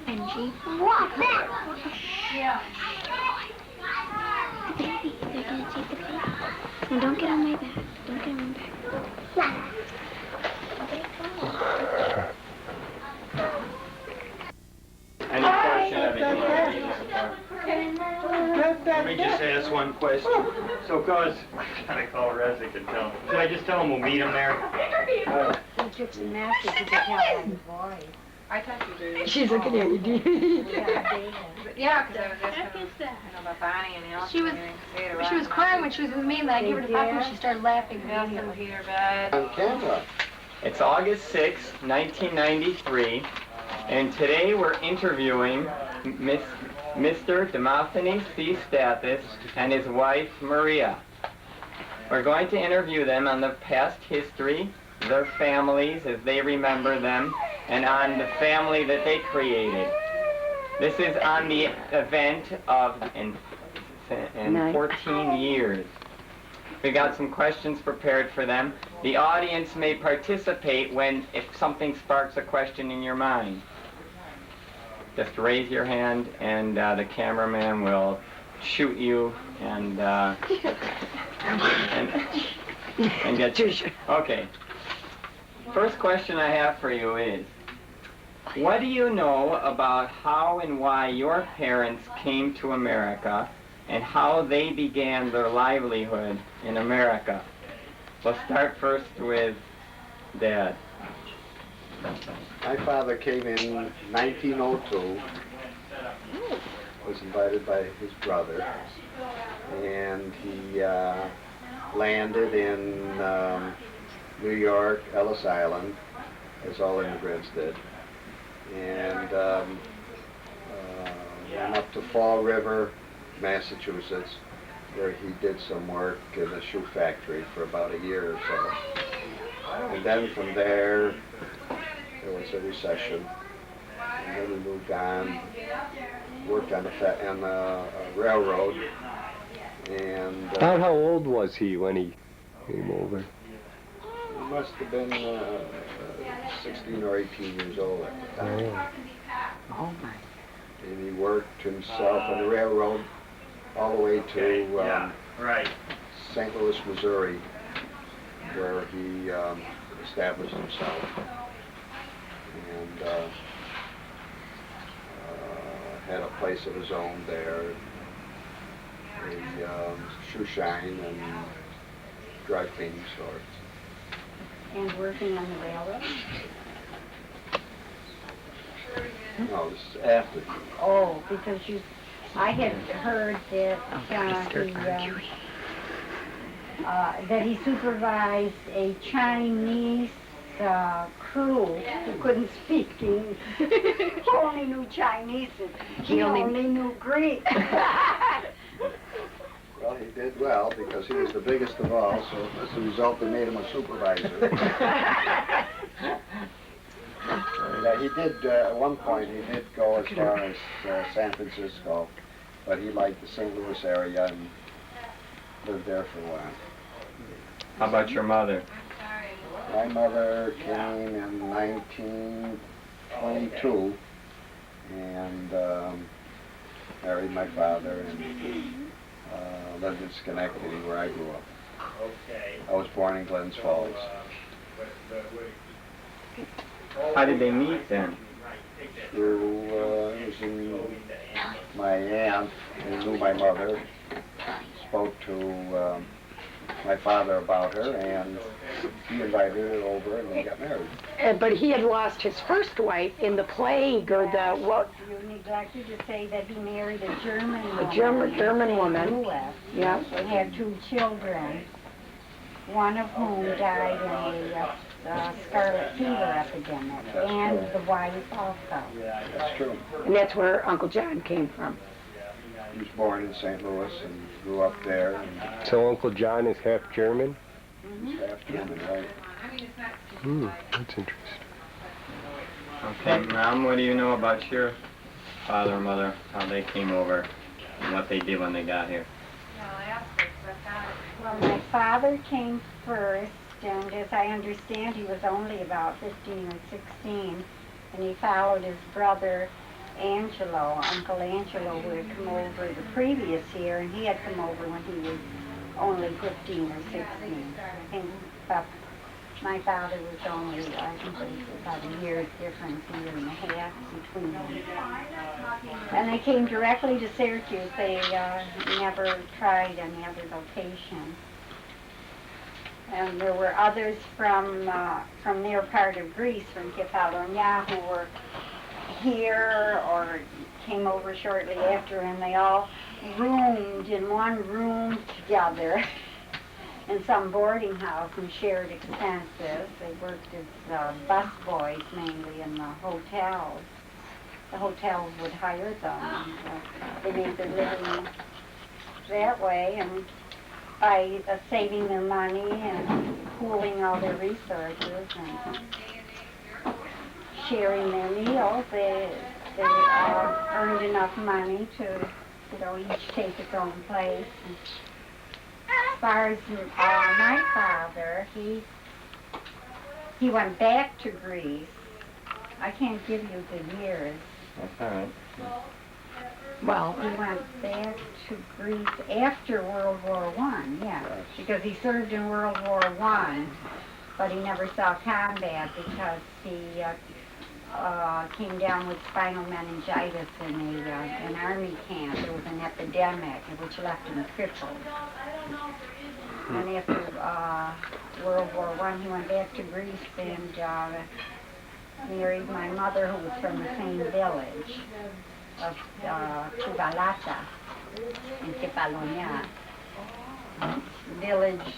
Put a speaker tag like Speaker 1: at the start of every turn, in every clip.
Speaker 1: Benji. What? Yeah. The baby. They're gonna take the baby. Now don't get on my back. Don't get on my back.
Speaker 2: Any question of it you want to leave us apart? Let me just ask one question. So, cause I gotta call Resnick and tell him. Should I just tell him we'll meet him there?
Speaker 3: He took some message to tell my voice.
Speaker 4: I thought you did.
Speaker 3: She's looking at you, do you?
Speaker 4: Yeah, because I was asking about Bonnie and Elsie.
Speaker 5: She was crying when she was with me, and I gave her the pop and she started laughing.
Speaker 4: Nelson will hear about
Speaker 6: On camera.
Speaker 2: It's August 6, 1993, and today we're interviewing Mr. Demosthenes C. Stathis and his wife, Maria. We're going to interview them on the past history, their families as they remember them, and on the family that they created. This is on the event of in 14 years. We got some questions prepared for them. The audience may participate if something sparks a question in your mind. Just raise your hand and the cameraman will shoot you and get you. Okay. First question I have for you is, what do you know about how and why your parents came to America and how they began their livelihood in America? We'll start first with Dad.
Speaker 6: My father came in 1902, was invited by his brother, and he landed in New York, Ellis Island, as all immigrants did, and went up to Fall River, Massachusetts, where he did some work in a shoe factory for about a year or so. And then from there was a recession, and then he moved on, worked on a railroad, and...
Speaker 7: About how old was he when he came over?
Speaker 6: He must have been 16 or 18 years old at the time.
Speaker 3: Oh, my.
Speaker 6: And he worked himself on the railroad all the way to St. Louis, Missouri, where he established himself and had a place of his own there, a shoe shine and dry cleaning store.
Speaker 3: And working on the railroad?
Speaker 6: No, this is after.
Speaker 3: Oh, because I had heard that that he supervised a Chinese crew who couldn't speak English. He only knew Chinese. He only knew Greek.
Speaker 6: Well, he did well because he was the biggest of all, so as a result, they made him a supervisor. He did, at one point, he did go as far as San Francisco, but he liked the St. Louis area and lived there for a while.
Speaker 2: How about your mother?
Speaker 6: My mother came in 1922 and married my father and lived in Schenectady, where I grew up. I was born in Glens Falls.
Speaker 2: How did they meet then?
Speaker 6: Through my aunt, who knew my mother, spoke to my father about her, and he invited her over, and they got married.
Speaker 3: But he had lost his first wife in the plague or the what? You neglected to say that he married a German woman. A German woman. Yeah. They had 2 children, one of whom died in a scarlet fever epidemic, and the wife also.
Speaker 6: That's true.
Speaker 3: And that's where Uncle John came from.
Speaker 6: He was born in St. Louis and grew up there. And
Speaker 7: So Uncle John is half German?
Speaker 6: he's half German, right?
Speaker 7: That's interesting.
Speaker 2: Okay, Mom, what do you know about your father and mother, how they came over, and what they did when they got here?
Speaker 3: Well, my father came first, and as I understand, he was only about 15 or 16, and he followed his brother Angelo, Uncle Angelo, who had come over the previous year, and he had come over when he was only 15 or 16. I think my father was only, I think it was about a year's difference, a year and a half between them. And they came directly to Syracuse. They never tried any other location. And there were others from their part of Greece, from Kefalonia, who were here or came over shortly after, and they all roomed in one room together in some boarding house and shared expenses. They worked as bus boys mainly in the hotels. The hotels would hire them. And, they made their living that way, and by saving their money and pooling all their resources and sharing their meals, they earned enough money to, each take its own place. And as far as my father, he went back to Greece. I can't give you the years.
Speaker 2: That's all right.
Speaker 3: Well, he went back to Greece after World War I, yeah, because he served in World War I, but he never saw combat because he came down with spinal meningitis in an army camp. There was an epidemic which left him crippled. And after World War I, he went back to Greece and married my mother, who was from the same village of Chugalata in Kefalonia. Village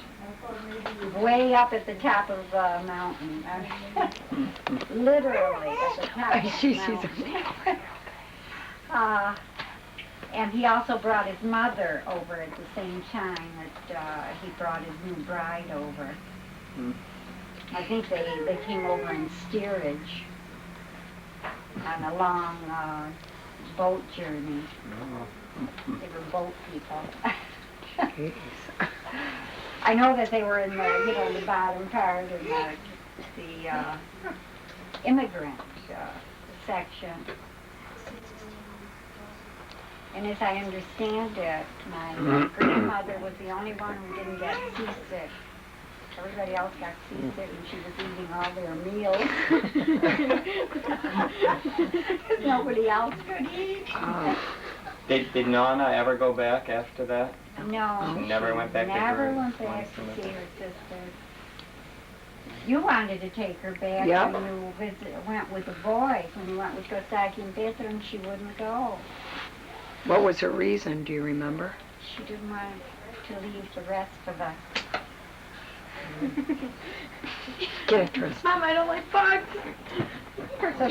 Speaker 3: way up at the top of the mountain. Literally at the top of the mountain. And he also brought his mother over at the same time that he brought his new bride over. I think they came over in steerage on a long boat journey. They were boat people. I know that they were in the, the bottom part of the immigrant section. And as I understand it, my grandmother was the only one who didn't get seasick. Everybody else got seasick, and she was eating all their meals. Nobody else could eat.
Speaker 2: Did Nana ever go back after that?
Speaker 3: No.
Speaker 2: She never went back to
Speaker 3: Never
Speaker 2: her
Speaker 3: went back to see her sisters. You wanted to take her back when you went with the boys. When you went with Kostaki and Petra, and she wouldn't go.
Speaker 8: What was her reason, do you remember?
Speaker 3: She didn't want to leave the rest of us.
Speaker 8: Get it, Tris.
Speaker 5: Mom, I don't like bugs.
Speaker 3: So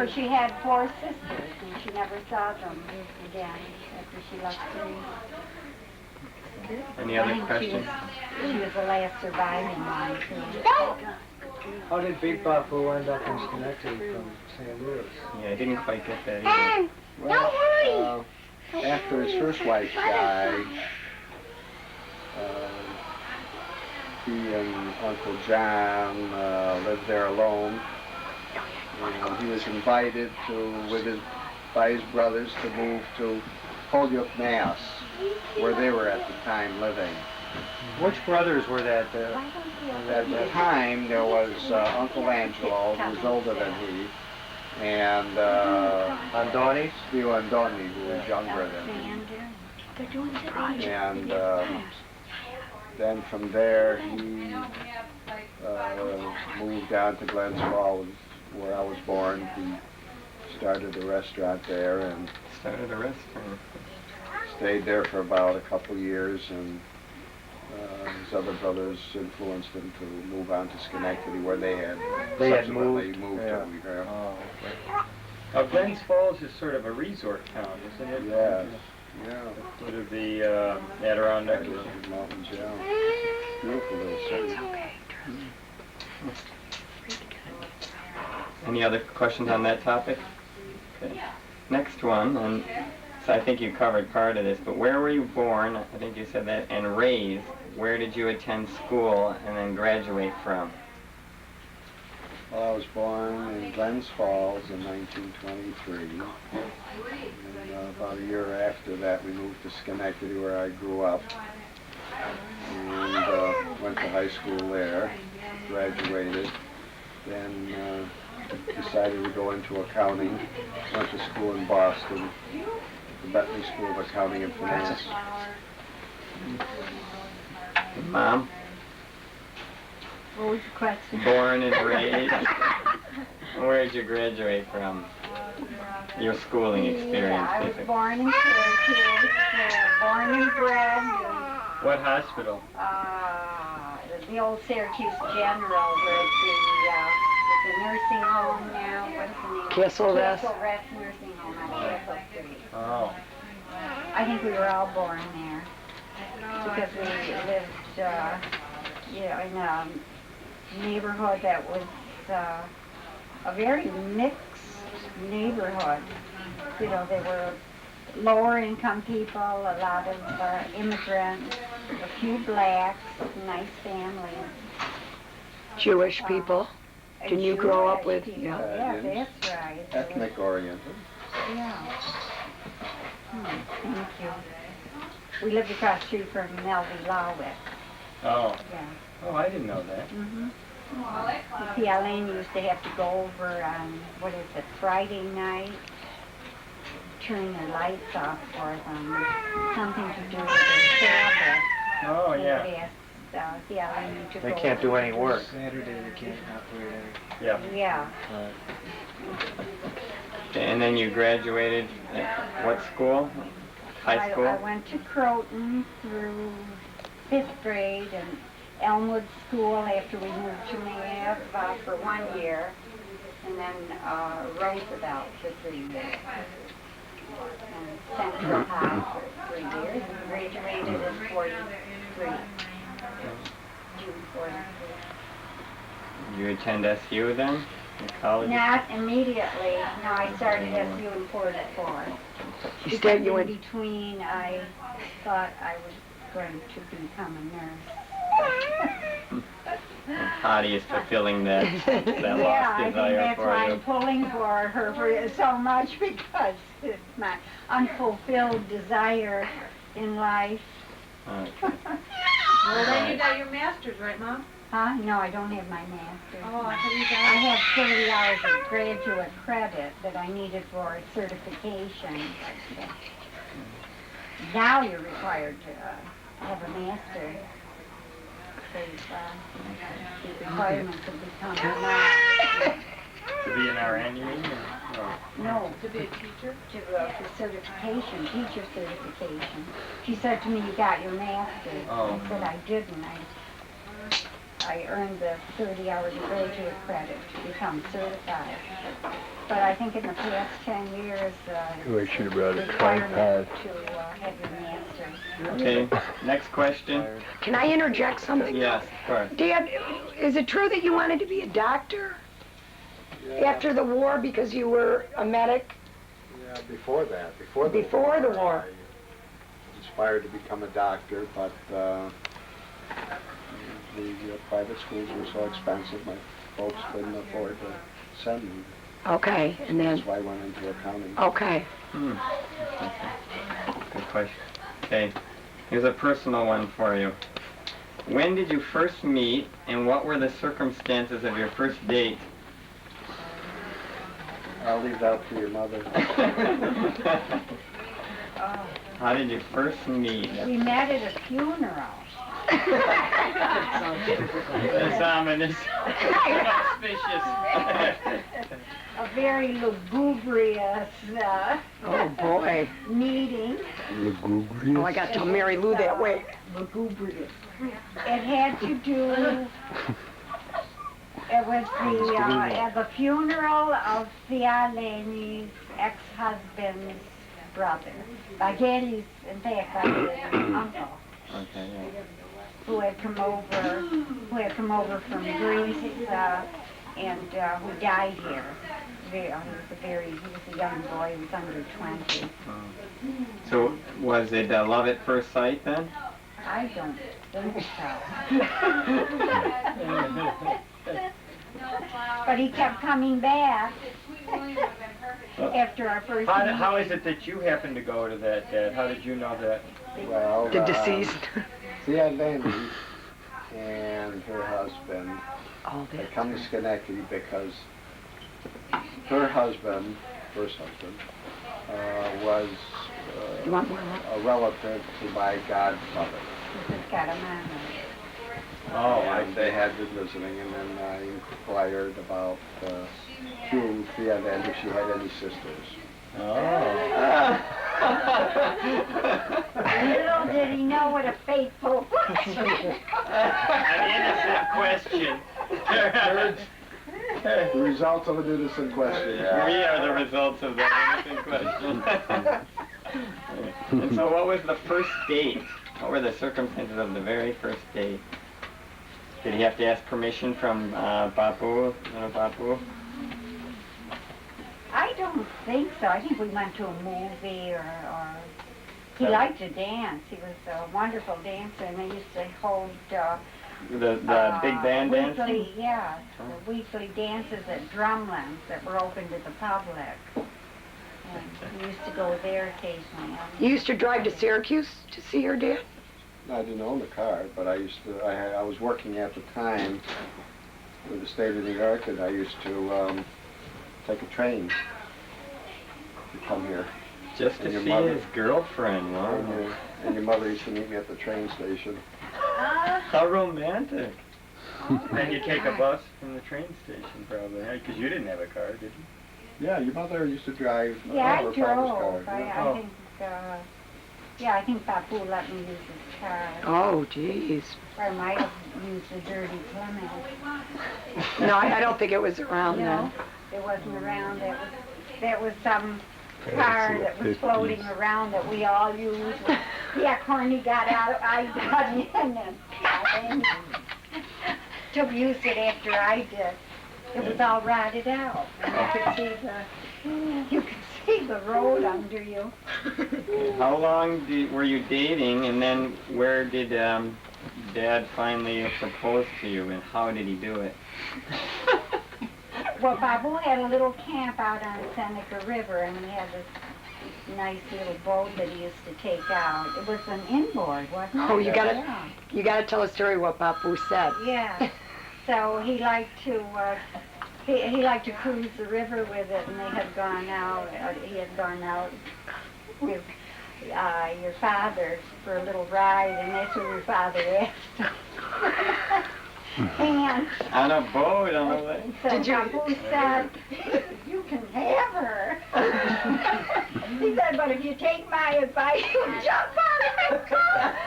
Speaker 3: she had 4 sisters, and she never saw them again after she left Greece.
Speaker 2: Any other questions?
Speaker 3: She was the last surviving one, too.
Speaker 9: How did Big Bapu end up in Schenectady from St. Louis?
Speaker 2: Yeah, I didn't quite get that either.
Speaker 6: Well, after his first wife died, he and Uncle John lived there alone. And he was invited by his brothers to move to Holyoke, Mass, where they were at the time living.
Speaker 9: Which brothers were that?
Speaker 6: At the time, there was Uncle Angelo, who was older than he, and
Speaker 9: Andoni?
Speaker 6: Steve Andoni, who was younger than he. And then from there, he moved down to Glens Falls, where I was born. He started a restaurant there and
Speaker 2: Started a restaurant.
Speaker 6: stayed there for about a couple years, and his other brothers influenced him to move on to Schenectady, where they had subsequently moved
Speaker 2: yeah.
Speaker 6: to. Yeah.
Speaker 2: Oh, right. Now, Glens Falls is sort of a resort town, isn't it?
Speaker 6: Yes. Yeah.
Speaker 2: Foot of the Adirondack.
Speaker 6: Mountains, yeah. Beautiful little city.
Speaker 2: Any other questions on that topic? Okay. Next one, and so I think you covered part of this, but where were you born? I think you said that, and raised. Where did you attend school and then graduate from?
Speaker 6: Well, I was born in Glens Falls in 1923. And about a year after that, we moved to Schenectady, where I grew up. And went to high school there, graduated, then decided to go into accounting. Went to school in Boston, the Bentley School of Accounting and Finance.
Speaker 2: Mom?
Speaker 3: What was your question?
Speaker 2: Born and raised. Where did you graduate from? Your schooling experience,
Speaker 3: Yeah, I was
Speaker 2: basically.
Speaker 3: born in Syracuse, born and bred.
Speaker 2: What hospital?
Speaker 3: The old Syracuse General, where the nursing home now. What is the name?
Speaker 8: Castle Rest.
Speaker 3: Castle Rest Nursing Home on Castle Street.
Speaker 2: Oh.
Speaker 3: I think we were all born there because we lived, in a neighborhood that was a very mixed neighborhood. You know, there were lower income people, a lot of immigrants, a few blacks, nice families.
Speaker 8: Jewish people. Didn't you grow up with?
Speaker 3: People.
Speaker 8: Yeah.
Speaker 3: Yeah, that's right.
Speaker 6: Ethnic oriented.
Speaker 3: Yeah. Thank you. We lived across the street from Melvie Lawick.
Speaker 2: Oh.
Speaker 3: Yeah.
Speaker 2: Oh, I didn't know that.
Speaker 3: See, Elaine used to have to go over on, Friday night, turn their lights off for them. Something to do with their Sabbath.
Speaker 2: Oh,
Speaker 3: They
Speaker 2: yeah.
Speaker 3: would ask, Elaine to
Speaker 9: They
Speaker 3: go
Speaker 9: can't do
Speaker 3: over
Speaker 9: any
Speaker 3: to-
Speaker 9: work. Saturday they can't operate any.
Speaker 2: Yeah.
Speaker 3: Yeah.
Speaker 2: And then you graduated at what school? High school?
Speaker 3: I went to Croton through 5th grade and Elmwood School after we moved to Mav for 1 year, and then Roosevelt for 3 years, and Central High for 3 years, and graduated in 43, June 43.
Speaker 2: You attend SU then? In college?
Speaker 3: Not immediately. No, I started SU in 44.
Speaker 8: You said you
Speaker 3: in
Speaker 8: went.
Speaker 3: between, I thought I was going to become a nurse.
Speaker 2: Hottie is fulfilling that
Speaker 3: Yeah,
Speaker 2: lost
Speaker 3: I think
Speaker 2: desire
Speaker 3: that's
Speaker 2: for
Speaker 3: why
Speaker 2: you.
Speaker 3: I'm pulling for her for so much, because it's my unfulfilled desire in life.
Speaker 2: Okay.
Speaker 4: Well, then you got your master's, right, Mom?
Speaker 3: Huh? No, I don't have my master's.
Speaker 4: Oh, I thought you got
Speaker 3: I have 30 hours of graduate credit that I needed for certification. Now you're required to have a master's. The requirements have become
Speaker 2: To be an RN, you mean?
Speaker 3: no,
Speaker 4: to be a teacher.
Speaker 3: for certification, teacher certification. She said to me, "You got your master's."
Speaker 2: Oh.
Speaker 3: I said I didn't. I earned the 30 hours of graduate credit to become certified. But I think in the past 10 years,
Speaker 7: Oh, I should have brought a
Speaker 3: requirement
Speaker 7: tripod.
Speaker 3: to have your master's.
Speaker 2: Okay, next question.
Speaker 8: Can I interject something?
Speaker 2: Yes, of course.
Speaker 8: Dad, is it true that you wanted to be a doctor after the war because you were a medic?
Speaker 6: Yeah, before that. Before
Speaker 8: the war.
Speaker 6: I aspired to become a doctor, but the private schools were so expensive, my folks couldn't afford to send me.
Speaker 8: Okay, and then,
Speaker 6: That's why I went into accounting.
Speaker 8: okay.
Speaker 2: Good question. Okay, here's a personal one for you. When did you first meet, and what were the circumstances of your first date?
Speaker 6: I'll leave that to your mother.
Speaker 2: How did you first meet?
Speaker 3: We met at a funeral.
Speaker 2: That's ominous. Auspicious.
Speaker 3: A very lugubrious
Speaker 8: Oh, boy.
Speaker 3: meeting.
Speaker 7: Lugubrious.
Speaker 8: Oh, I got to tell Mary Lou that way.
Speaker 3: Lugubrious. It had to do. It was at the funeral of Fialeni's ex-husband's brother. By daddy's, in fact, by his uncle.
Speaker 2: Okay, yeah.
Speaker 3: Who had come over from Greece, and who died here. He was a young boy, he was under 20.
Speaker 2: So, was it love at first sight then?
Speaker 3: I don't think so. But he kept coming back after our first meeting.
Speaker 9: How is it that you happened to go to that, Dad? How did you know that?
Speaker 6: Well,
Speaker 8: The deceased.
Speaker 6: Thea Landy and her husband
Speaker 8: Oh,
Speaker 6: had come to Schenectady because her husband, first husband, was
Speaker 8: You want more?
Speaker 6: a relative to my godmother.
Speaker 3: This has got a mama.
Speaker 9: Oh,
Speaker 6: And they had been visiting, and then I inquired about through Thea Landy if she had any sisters.
Speaker 3: Little did he know what a faithful
Speaker 2: An innocent question.
Speaker 6: The results of an innocent question.
Speaker 2: We are the results of that innocent question. And so what was the first date? What were the circumstances of the very first date? Did he have to ask permission from Bapu, Bapu?
Speaker 3: I don't think so. I think we went to a movie or he liked to dance. He was a wonderful dancer, and they used to hold
Speaker 2: The big band dance?
Speaker 3: the weekly dances at Drumlands that were open to the public. And we used to go there occasionally.
Speaker 8: You used to drive to Syracuse to see her, Dad?
Speaker 6: I didn't own the car, but I used to. I was working at the time with the state of New York, and I used to take a train to come here.
Speaker 2: Just to
Speaker 6: And your
Speaker 2: see
Speaker 6: mother-
Speaker 2: his girlfriend, wow.
Speaker 6: And your mother used to meet me at the train station.
Speaker 2: How romantic.
Speaker 9: And you take a bus from the train station, probably, because you didn't have a car, did you?
Speaker 6: Yeah, your mother used to drive
Speaker 3: Yeah, I
Speaker 6: her father's
Speaker 3: drove.
Speaker 6: car.
Speaker 3: I think Bapu let me use his car.
Speaker 8: Oh, jeez.
Speaker 3: Or I might have used the dirty Plymouth.
Speaker 8: No, I don't think it was around
Speaker 3: No,
Speaker 8: then.
Speaker 3: it wasn't around. That was some car that was floating around that we all used. Yeah, Corny got out, I got in, and took use it after I did. It was all rotted out. And you could see the road under you.
Speaker 2: How long were you dating, and then where did Dad finally propose to you, and how did he do it?
Speaker 3: Well, Babu had a little camp out on Seneca River, and he had this nice little boat that he used to take out. It was an inboard, wasn't it?
Speaker 8: Oh, you gotta,
Speaker 3: Yeah.
Speaker 8: you gotta tell a story what Bapu said.
Speaker 3: Yeah. So he liked to he liked to cruise the river with it, and they had gone out. He had gone out with your father for a little ride, and that's what your father asked him. And
Speaker 2: On a boat, on a lake.
Speaker 3: so Babu said, "You can have her." He said, "But if you take my advice, you'll jump out of the car."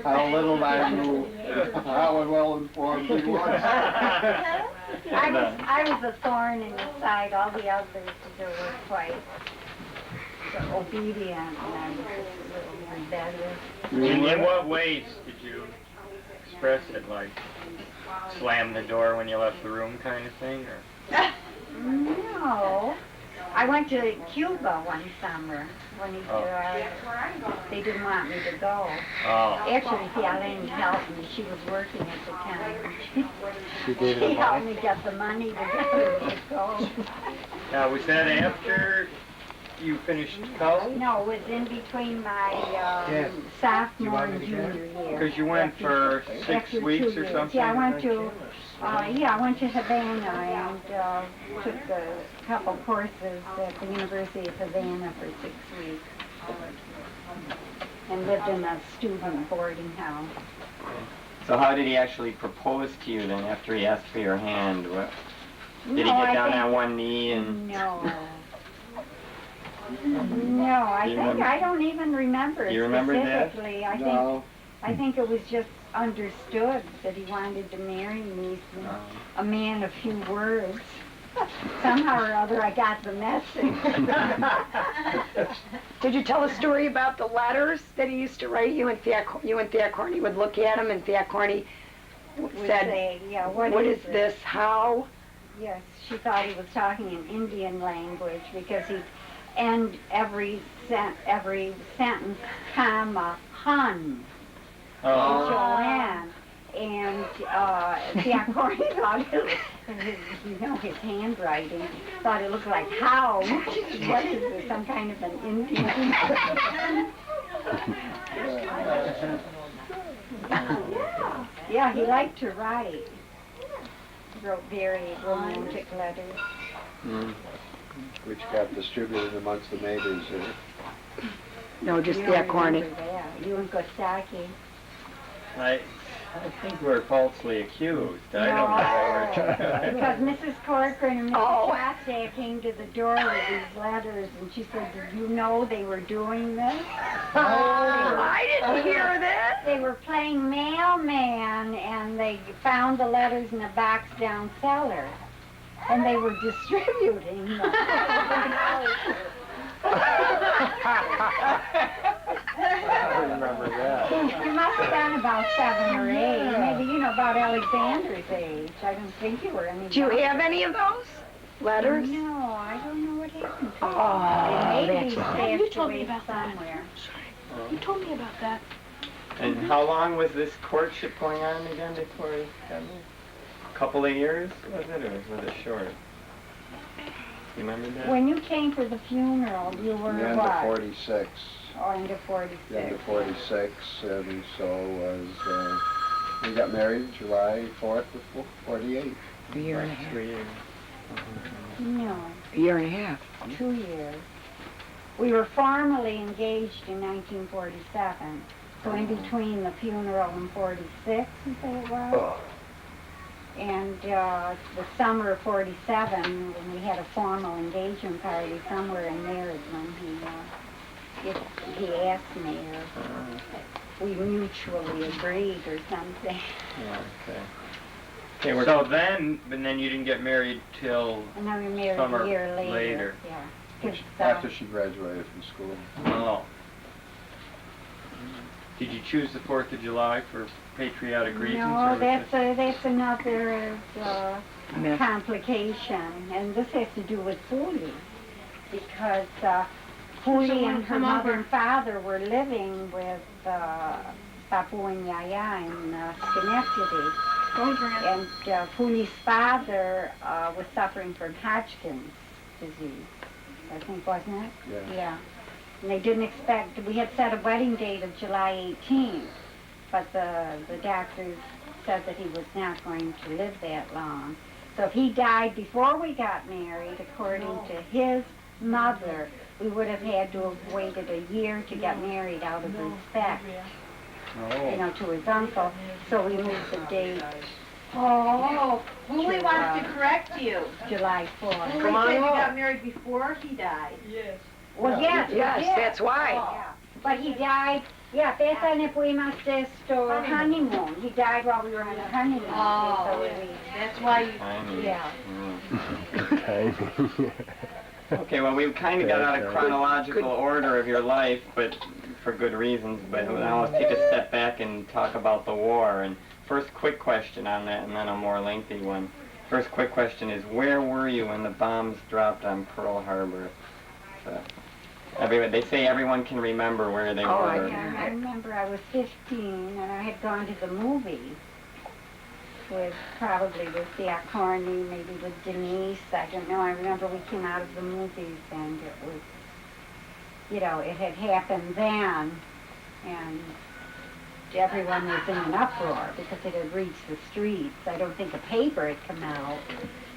Speaker 6: How little I knew how well informed he was.
Speaker 3: I was a thorn in his side. All the others were quite obedient, and I was just a little rebellious.
Speaker 9: In what ways did you express it? Like slam the door when you left the room kind of thing? Or?
Speaker 3: No. I went to Cuba one summer when they didn't want me to go.
Speaker 9: Oh.
Speaker 3: Actually, Fialene helped me. She was working at the time.
Speaker 7: She
Speaker 3: helped me get the money to go.
Speaker 9: Now, was that after you finished college?
Speaker 3: No, it was in between my sophomore and junior year.
Speaker 9: Because you went for 6
Speaker 3: After
Speaker 9: weeks
Speaker 3: 2
Speaker 9: or
Speaker 3: years.
Speaker 9: something?
Speaker 3: Yeah, I went to Havana and took a couple courses at the University of Havana for 6 weeks. And lived in a student boarding house.
Speaker 2: So how did he actually propose to you then after he asked for your hand? Did he
Speaker 3: No,
Speaker 2: get
Speaker 3: I
Speaker 2: down
Speaker 3: think-
Speaker 2: on one knee and...
Speaker 3: No. No, I don't even remember it
Speaker 2: You remember that?
Speaker 3: specifically.
Speaker 6: No.
Speaker 3: I think it was just understood that he wanted to marry me, a man of few words. Somehow or other I got the message.
Speaker 8: Did you tell a story about the letters that he used to write you and Thiacorni would look at them and Thiacorni
Speaker 3: Would
Speaker 8: said,
Speaker 3: say, yeah,
Speaker 8: what is this, how?
Speaker 3: Yes, she thought he was talking in Indian language because he'd end every sentence, comma, hun, H-O-N. And Thiacorni thought it was, his handwriting, thought it looked like how. What is this, some kind of an Indian? Yeah, he liked to write. He wrote very romantic letters.
Speaker 6: Which got distributed amongst the neighbors here.
Speaker 8: No, just
Speaker 3: You don't
Speaker 8: Thiacorni.
Speaker 3: remember that. You and Kostaki.
Speaker 9: I think we're falsely accused. I don't know what we're
Speaker 3: Because Mrs. Corcoran and Mrs.
Speaker 8: Oh.
Speaker 3: Chastain came to the door with these letters, and she said, "Did you know they were doing this?"
Speaker 8: I didn't hear that.
Speaker 3: They were playing mailman, and they found the letters in a box down cellar, and they were distributing them.
Speaker 9: I remember that.
Speaker 3: You must have been about 7 or 8, maybe, about Alexander's age. I don't think you were any.
Speaker 8: Do you
Speaker 3: younger.
Speaker 8: have any of those letters?
Speaker 3: No, I don't know what happened to
Speaker 8: Oh,
Speaker 3: them. They may be
Speaker 8: that's
Speaker 5: You told me
Speaker 3: stashed
Speaker 5: about that.
Speaker 3: somewhere.
Speaker 5: You told me about that.
Speaker 2: And how long was this courtship going on again before he got married? A couple of years, was it, or was it short? You remember that?
Speaker 3: When you came for the funeral, you were
Speaker 6: The end
Speaker 3: what?
Speaker 6: of 46.
Speaker 3: Oh, into 46.
Speaker 6: The end of 46, and so was, we got married July 4th of 48.
Speaker 8: A year and a half.
Speaker 2: 3 years.
Speaker 3: No,
Speaker 8: A year and a half.
Speaker 3: 2 years. We were formally engaged in 1947. So in between the funeral and 46, is that it was? And the summer of 47, when we had a formal engagement party somewhere in there is when he asked me, or we mutually agreed or something.
Speaker 2: Yeah, okay. Okay,
Speaker 9: So then you didn't get married till
Speaker 3: And then we married
Speaker 9: Summer
Speaker 3: a year later.
Speaker 9: later.
Speaker 3: Yeah. 'Cause,
Speaker 6: After she graduated from school.
Speaker 9: Oh. Did you choose the 4th of July for patriotic reasons?
Speaker 3: no,
Speaker 9: or
Speaker 3: that's
Speaker 9: just-
Speaker 3: another
Speaker 8: Myth.
Speaker 3: complication, and this has to do with Fuli, because
Speaker 5: So
Speaker 3: Fuli
Speaker 5: when
Speaker 3: and her
Speaker 5: come
Speaker 3: mother
Speaker 5: over.
Speaker 3: and father were living with Papu and Yaya in Schenectady, and Fuli's father was suffering from Hodgkin's disease, I think, wasn't it?
Speaker 6: Yeah.
Speaker 3: Yeah. And they didn't expect, we had set a wedding date of July 18th, but the doctors said that he was not going to live that long. So if he died before we got married, according to his mother, we would have had to have waited a year to get married out of respect, to his uncle. So we moved the date
Speaker 4: Oh, Wooly wants to correct you.
Speaker 3: July 4th.
Speaker 4: Wooly said you got married before he died.
Speaker 3: Well, yes, we
Speaker 8: Yes,
Speaker 3: did.
Speaker 8: that's why.
Speaker 3: Yeah. But he died, esa ne fuimos esto honeymoon. He died while we were on a honeymoon.
Speaker 4: Oh,
Speaker 3: so
Speaker 4: that's why you.
Speaker 3: yeah.
Speaker 7: Timing.
Speaker 2: Okay, well, we kind of got out of chronological order of your life, but for good reasons. But now let's take a step back and talk about the war. And first quick question on that, and then a more lengthy one. First quick question is, where were you when the bombs dropped on Pearl Harbor? They say everyone can remember where they were.
Speaker 3: Yeah, I remember I was 15 and I had gone to the movies probably with Thiacorni, maybe with Denise, I don't know. I remember we came out of the movies and it was you know, it had happened then, and everyone was in an uproar because it had reached the streets. I don't think a paper had come out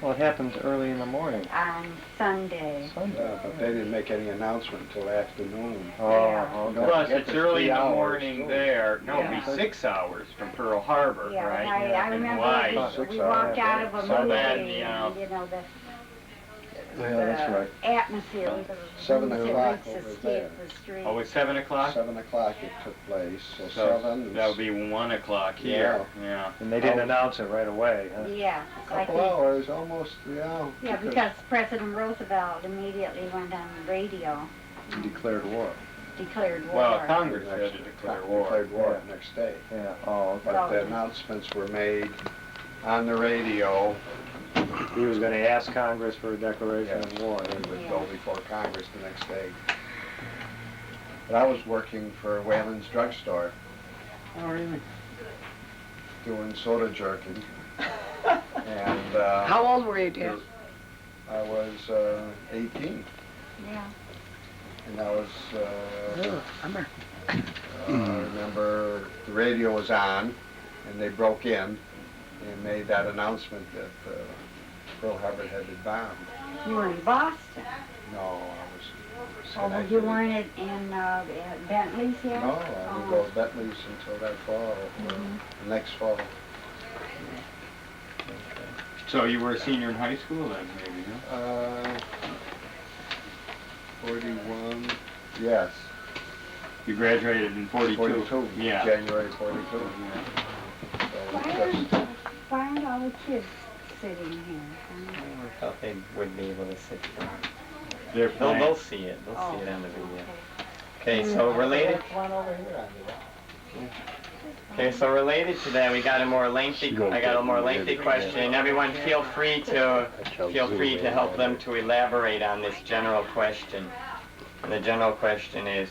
Speaker 10: Well, it happens early in the morning.
Speaker 3: on Sunday.
Speaker 6: Yeah, but they didn't make any announcement until afternoon.
Speaker 3: Yeah.
Speaker 10: Oh, okay.
Speaker 9: Plus,
Speaker 6: Get
Speaker 9: it's
Speaker 6: the
Speaker 9: early in
Speaker 6: 3
Speaker 9: the
Speaker 6: hours.
Speaker 9: morning there. No, it'd
Speaker 3: Yeah.
Speaker 9: be 6 hours from Pearl Harbor,
Speaker 3: Yeah,
Speaker 9: right?
Speaker 3: and I
Speaker 9: In
Speaker 3: remember
Speaker 9: Hawaii.
Speaker 6: 6
Speaker 3: we
Speaker 6: hours,
Speaker 3: walked out of a
Speaker 9: So
Speaker 3: movie,
Speaker 9: then, you know.
Speaker 3: and, you know, the
Speaker 6: Yeah, that's right.
Speaker 3: atmosphere with the
Speaker 6: 7
Speaker 3: booze
Speaker 6: o'clock
Speaker 3: had reached
Speaker 6: over
Speaker 3: the
Speaker 6: there.
Speaker 3: street.
Speaker 9: Oh, it's 7 o'clock?
Speaker 6: 7 o'clock it took place, so
Speaker 9: So
Speaker 6: 7.
Speaker 9: that would be 1 o'clock here. Yeah.
Speaker 10: And they didn't announce it right away, huh?
Speaker 3: Yeah, I
Speaker 6: Couple
Speaker 3: think,
Speaker 6: hours, almost, yeah.
Speaker 3: yeah, because President Roosevelt immediately went on the radio,
Speaker 6: He declared war.
Speaker 3: declared war.
Speaker 9: Well, Congress had to declare war.
Speaker 6: Declared war
Speaker 10: Yeah.
Speaker 6: next day.
Speaker 10: Yeah, oh, okay.
Speaker 6: But the announcements were made on the radio.
Speaker 10: He was gonna ask Congress for a declaration of war.
Speaker 6: And it would
Speaker 3: Yeah.
Speaker 6: go before Congress the next day. But I was working for Whalen's Drugstore.
Speaker 10: Oh, really?
Speaker 6: Doing soda jerking. And
Speaker 8: How old were you, Dad?
Speaker 6: I was 18.
Speaker 3: Yeah.
Speaker 6: And I was,
Speaker 8: Remember?
Speaker 6: I remember the radio was on, and they broke in and made that announcement that Pearl Harbor had been bombed.
Speaker 3: You were in Boston.
Speaker 6: No, I was.
Speaker 3: Oh, well, you weren't in Bentley's yet?
Speaker 6: No, I didn't go to Bentley's until that fall, the next fall.
Speaker 9: So you were a senior in high school then, maybe, huh?
Speaker 6: 41, yes.
Speaker 9: You graduated in 42.
Speaker 6: 42,
Speaker 9: Yeah.
Speaker 6: January 42. So
Speaker 3: Why aren't all the kids sitting here?
Speaker 2: I thought they would be able to sit there.
Speaker 9: They're
Speaker 2: They'll
Speaker 9: playing.
Speaker 2: see it. They'll
Speaker 3: Oh,
Speaker 2: see it on the video.
Speaker 3: okay.
Speaker 2: Okay, so related.
Speaker 6: One over here,
Speaker 2: Okay, so related to that, we got a more lengthy. I got a more lengthy question. Everyone, feel free to help them to elaborate on this general question. And the general question is,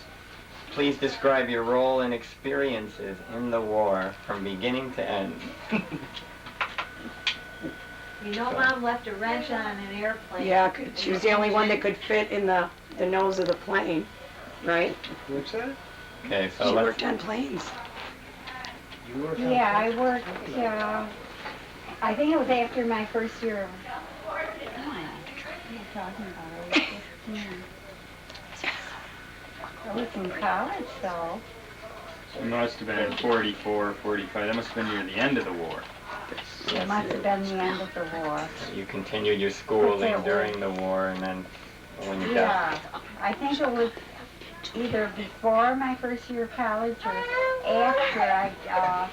Speaker 2: please describe your role and experiences in the war from beginning to end.
Speaker 4: You know, Mom left a wrench on an airplane.
Speaker 8: Yeah, she was the only one that could fit in the nose of the plane, right?
Speaker 6: What's that?
Speaker 2: Okay, so
Speaker 8: She
Speaker 2: let's.
Speaker 8: worked on planes.
Speaker 6: You were
Speaker 3: Yeah, I worked, I think it was after my first year of, what are you talking about? I was 15. I was in college, though.
Speaker 9: It must have been 44, 45. That must have been near the end of the war.
Speaker 3: It must have been the end of the war.
Speaker 2: You continued your schooling during the war, and then when you got.
Speaker 3: Yeah, I think it was either before my first year of college or after I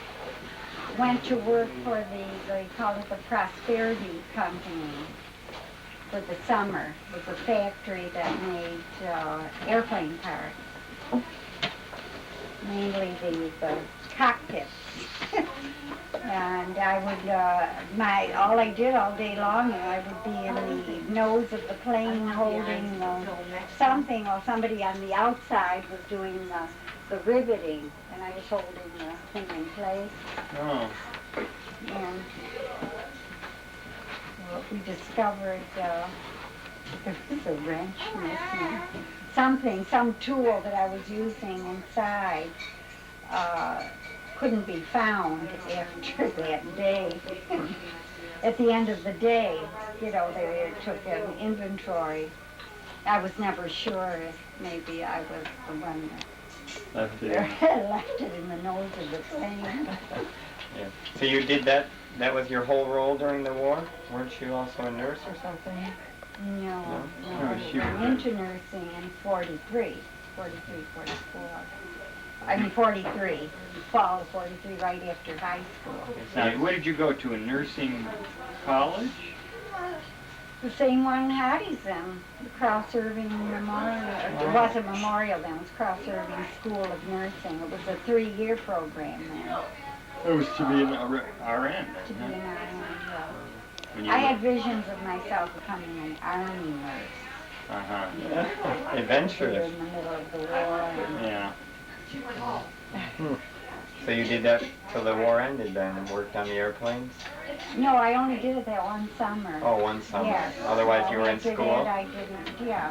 Speaker 3: went to work for they call it the Prosperity Company for the summer. It was a factory that made airplane parts, mainly the cockpits. And I would, all I did all day long, I would be in the nose of the plane holding something, or somebody on the outside was doing the riveting, and I was holding the thing in place.
Speaker 9: Oh.
Speaker 3: And we discovered there was a wrench missing. Some tool that I was using inside couldn't be found after that day. At the end of the day, you know, they took an inventory. I was never sure if maybe I was the one
Speaker 9: Left it.
Speaker 3: that left it in the nose of the plane.
Speaker 2: Yeah. So you did that. That was your whole role during the war? Weren't you also a nurse or something?
Speaker 3: No,
Speaker 9: No, she
Speaker 3: I
Speaker 9: was
Speaker 3: went into nursing in 43, 44. I mean 43, fall of 43, right after high school.
Speaker 9: Now, what did you go to, a nursing college?
Speaker 3: The same one in Hattie's-in, the Cross Irving Memorial. It wasn't Memorial then, it was Cross Irving School of Nursing. It was a 3-year program then.
Speaker 9: It was to be an RN.
Speaker 3: To be
Speaker 9: huh?
Speaker 3: an RN, yeah.
Speaker 9: When you
Speaker 3: I
Speaker 9: were-
Speaker 3: had visions of myself becoming an Army nurse.
Speaker 9: Uh-huh.
Speaker 2: Adventurous.
Speaker 3: In the middle of the war. And
Speaker 9: Yeah.
Speaker 2: So you did that till the war ended then, and worked on the airplanes?
Speaker 3: no, I only did it that one summer.
Speaker 2: Oh, one summer.
Speaker 3: Yes.
Speaker 2: Otherwise you were in
Speaker 3: After
Speaker 2: school?
Speaker 3: that, I didn't, yeah.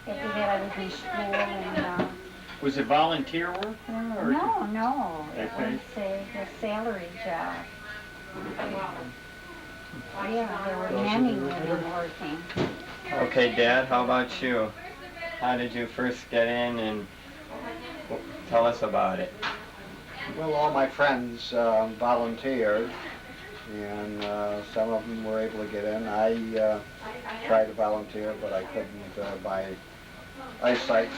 Speaker 3: After that, I was in school and,
Speaker 9: Was it volunteer work? Or
Speaker 3: no, it
Speaker 9: Okay.
Speaker 3: was a salary job. Yeah, there were many women working.
Speaker 2: Okay, Dad, how about you? How did you first get in, and tell us about it?
Speaker 6: Well, all my friends volunteered, and some of them were able to get in. I tried to volunteer, but I couldn't. My eyesight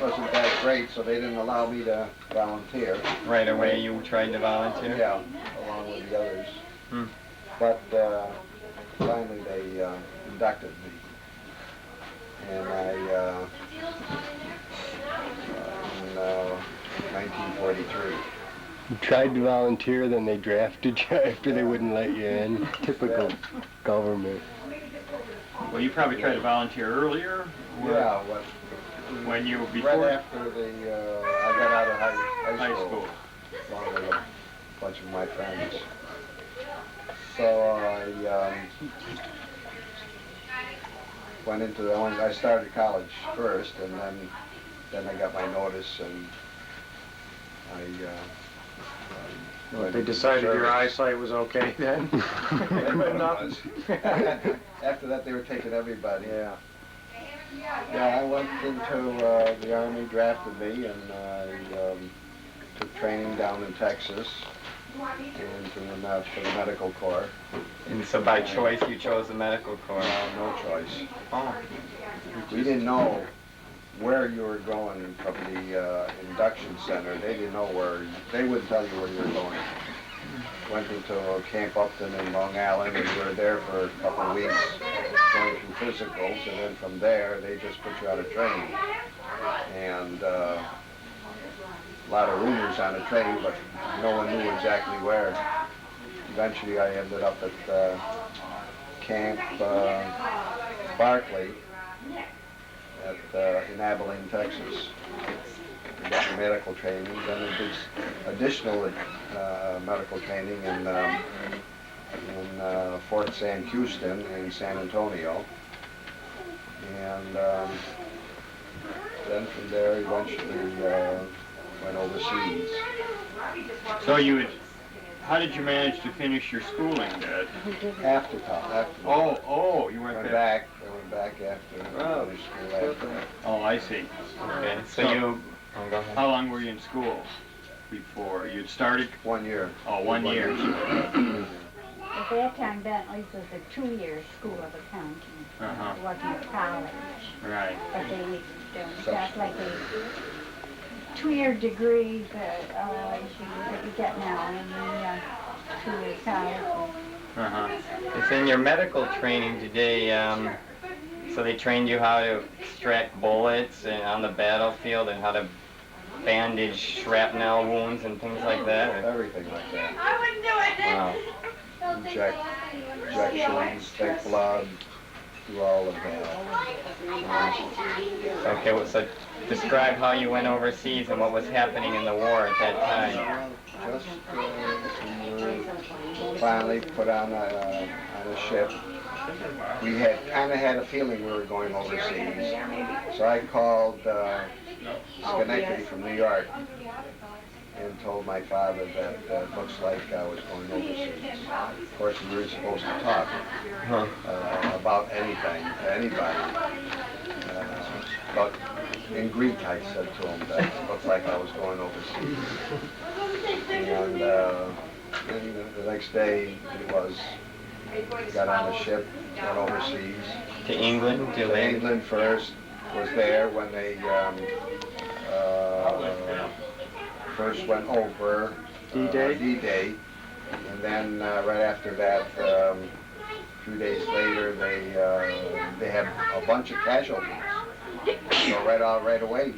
Speaker 6: wasn't that great, so they didn't allow me to volunteer.
Speaker 2: Right away you tried to volunteer?
Speaker 6: Yeah, along with the others.
Speaker 2: Hmm.
Speaker 6: But finally they inducted me, and in 1943.
Speaker 7: You tried to volunteer, then they drafted you after they wouldn't let you in. Typical government.
Speaker 9: Well, you probably tried to volunteer earlier?
Speaker 6: Yeah,
Speaker 9: When you,
Speaker 6: right
Speaker 9: before
Speaker 6: after I got out of high
Speaker 9: high
Speaker 6: school,
Speaker 9: school?
Speaker 6: along with a bunch of my friends. So I went into I started college first, and then I got my notice, and
Speaker 10: Well, they decided your eyesight was okay then?
Speaker 6: Enough. After that, they were taking everybody.
Speaker 10: Yeah.
Speaker 6: Yeah, I went into the Army, drafted me, and I took training down in Texas and for the medical corps.
Speaker 2: And so by choice you chose the medical corps?
Speaker 6: No choice.
Speaker 2: Oh.
Speaker 6: We didn't know where you were going from the induction center. They didn't know they wouldn't tell you where you were going. Went into Camp Upton in Long Island, and we were there for a couple of weeks going through physicals, and then from there they just put you on a train. And a lot of rumors on the train, but no one knew exactly where. Eventually I ended up at Camp Barclay in Abilene, Texas. We got the medical training, then we did additional medical training in Fort Sam Houston in San Antonio. And then from there eventually went overseas.
Speaker 9: So how did you manage to finish your schooling, Dad?
Speaker 6: After college.
Speaker 9: Oh, you
Speaker 6: I
Speaker 9: went
Speaker 6: went
Speaker 9: back.
Speaker 6: back. I went back after finished school after that.
Speaker 9: Oh, I see.
Speaker 2: Okay, so you... Oh, go ahead.
Speaker 9: How long were you in school before? You'd started?
Speaker 6: 1 year.
Speaker 9: Oh, 1 year.
Speaker 3: At that time, Bentley's was a 2-year school of accounting.
Speaker 9: Uh-huh.
Speaker 3: It wasn't a college.
Speaker 9: Right.
Speaker 3: But they got like a 2-year degree that you get now in the 2-year college.
Speaker 2: Uh-huh. It's in your medical training today, so they trained you how to extract bullets and on the battlefield and how to bandage shrapnel wounds and things like that?
Speaker 6: Everything like that.
Speaker 4: I wouldn't do it.
Speaker 2: Wow.
Speaker 6: Injections, take blood, do all of that.
Speaker 2: Okay, well, so describe how you went overseas and what was happening in the war at that time.
Speaker 6: Just we were finally put on a ship. We kind of had a feeling we were going overseas. So I called Schenectady from New York and told my father that it looks like I was going overseas. Of course, we were supposed to talk about anything, to anybody. But in Greek, I said to him that it looked like I was going overseas. And then the next day, got on the ship, went overseas.
Speaker 2: To England?
Speaker 6: To England first. Was there when they first went over
Speaker 10: D-Day?
Speaker 6: D-Day, and then right after that, a few days later, they had a bunch of casualties. So right away,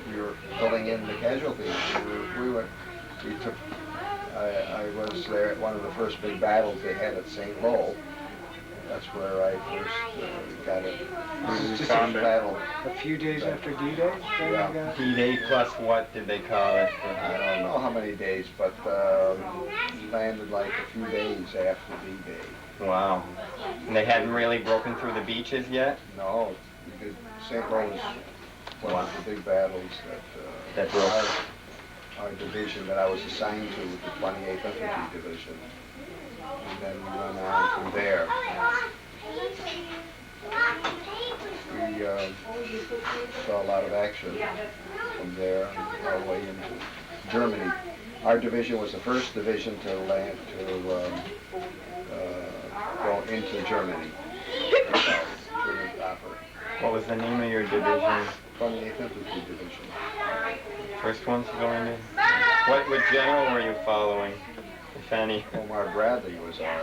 Speaker 6: we were filling in the casualties. I was there at one of the first big battles they had at St. Lô. That's where I first got it. Just a battle.
Speaker 10: A few days after D-Day?
Speaker 6: Yeah.
Speaker 2: D-Day plus what did they call it?
Speaker 6: I don't know how many days, but landed like a few days after D-Day.
Speaker 2: Wow. And they hadn't really broken through the beaches yet?
Speaker 6: No, we did St. Rose, one of the big battles
Speaker 2: That broke.
Speaker 6: our division that I was assigned to, the 28th Infantry Division. And then we went on from there. We saw a lot of action from there all the way into Germany. Our division was the first division to land go into Germany. German proper.
Speaker 2: What was the name of your division?
Speaker 6: 28th Infantry Division.
Speaker 2: First ones to go into? What general were you following, if any?
Speaker 6: Omar Bradley was our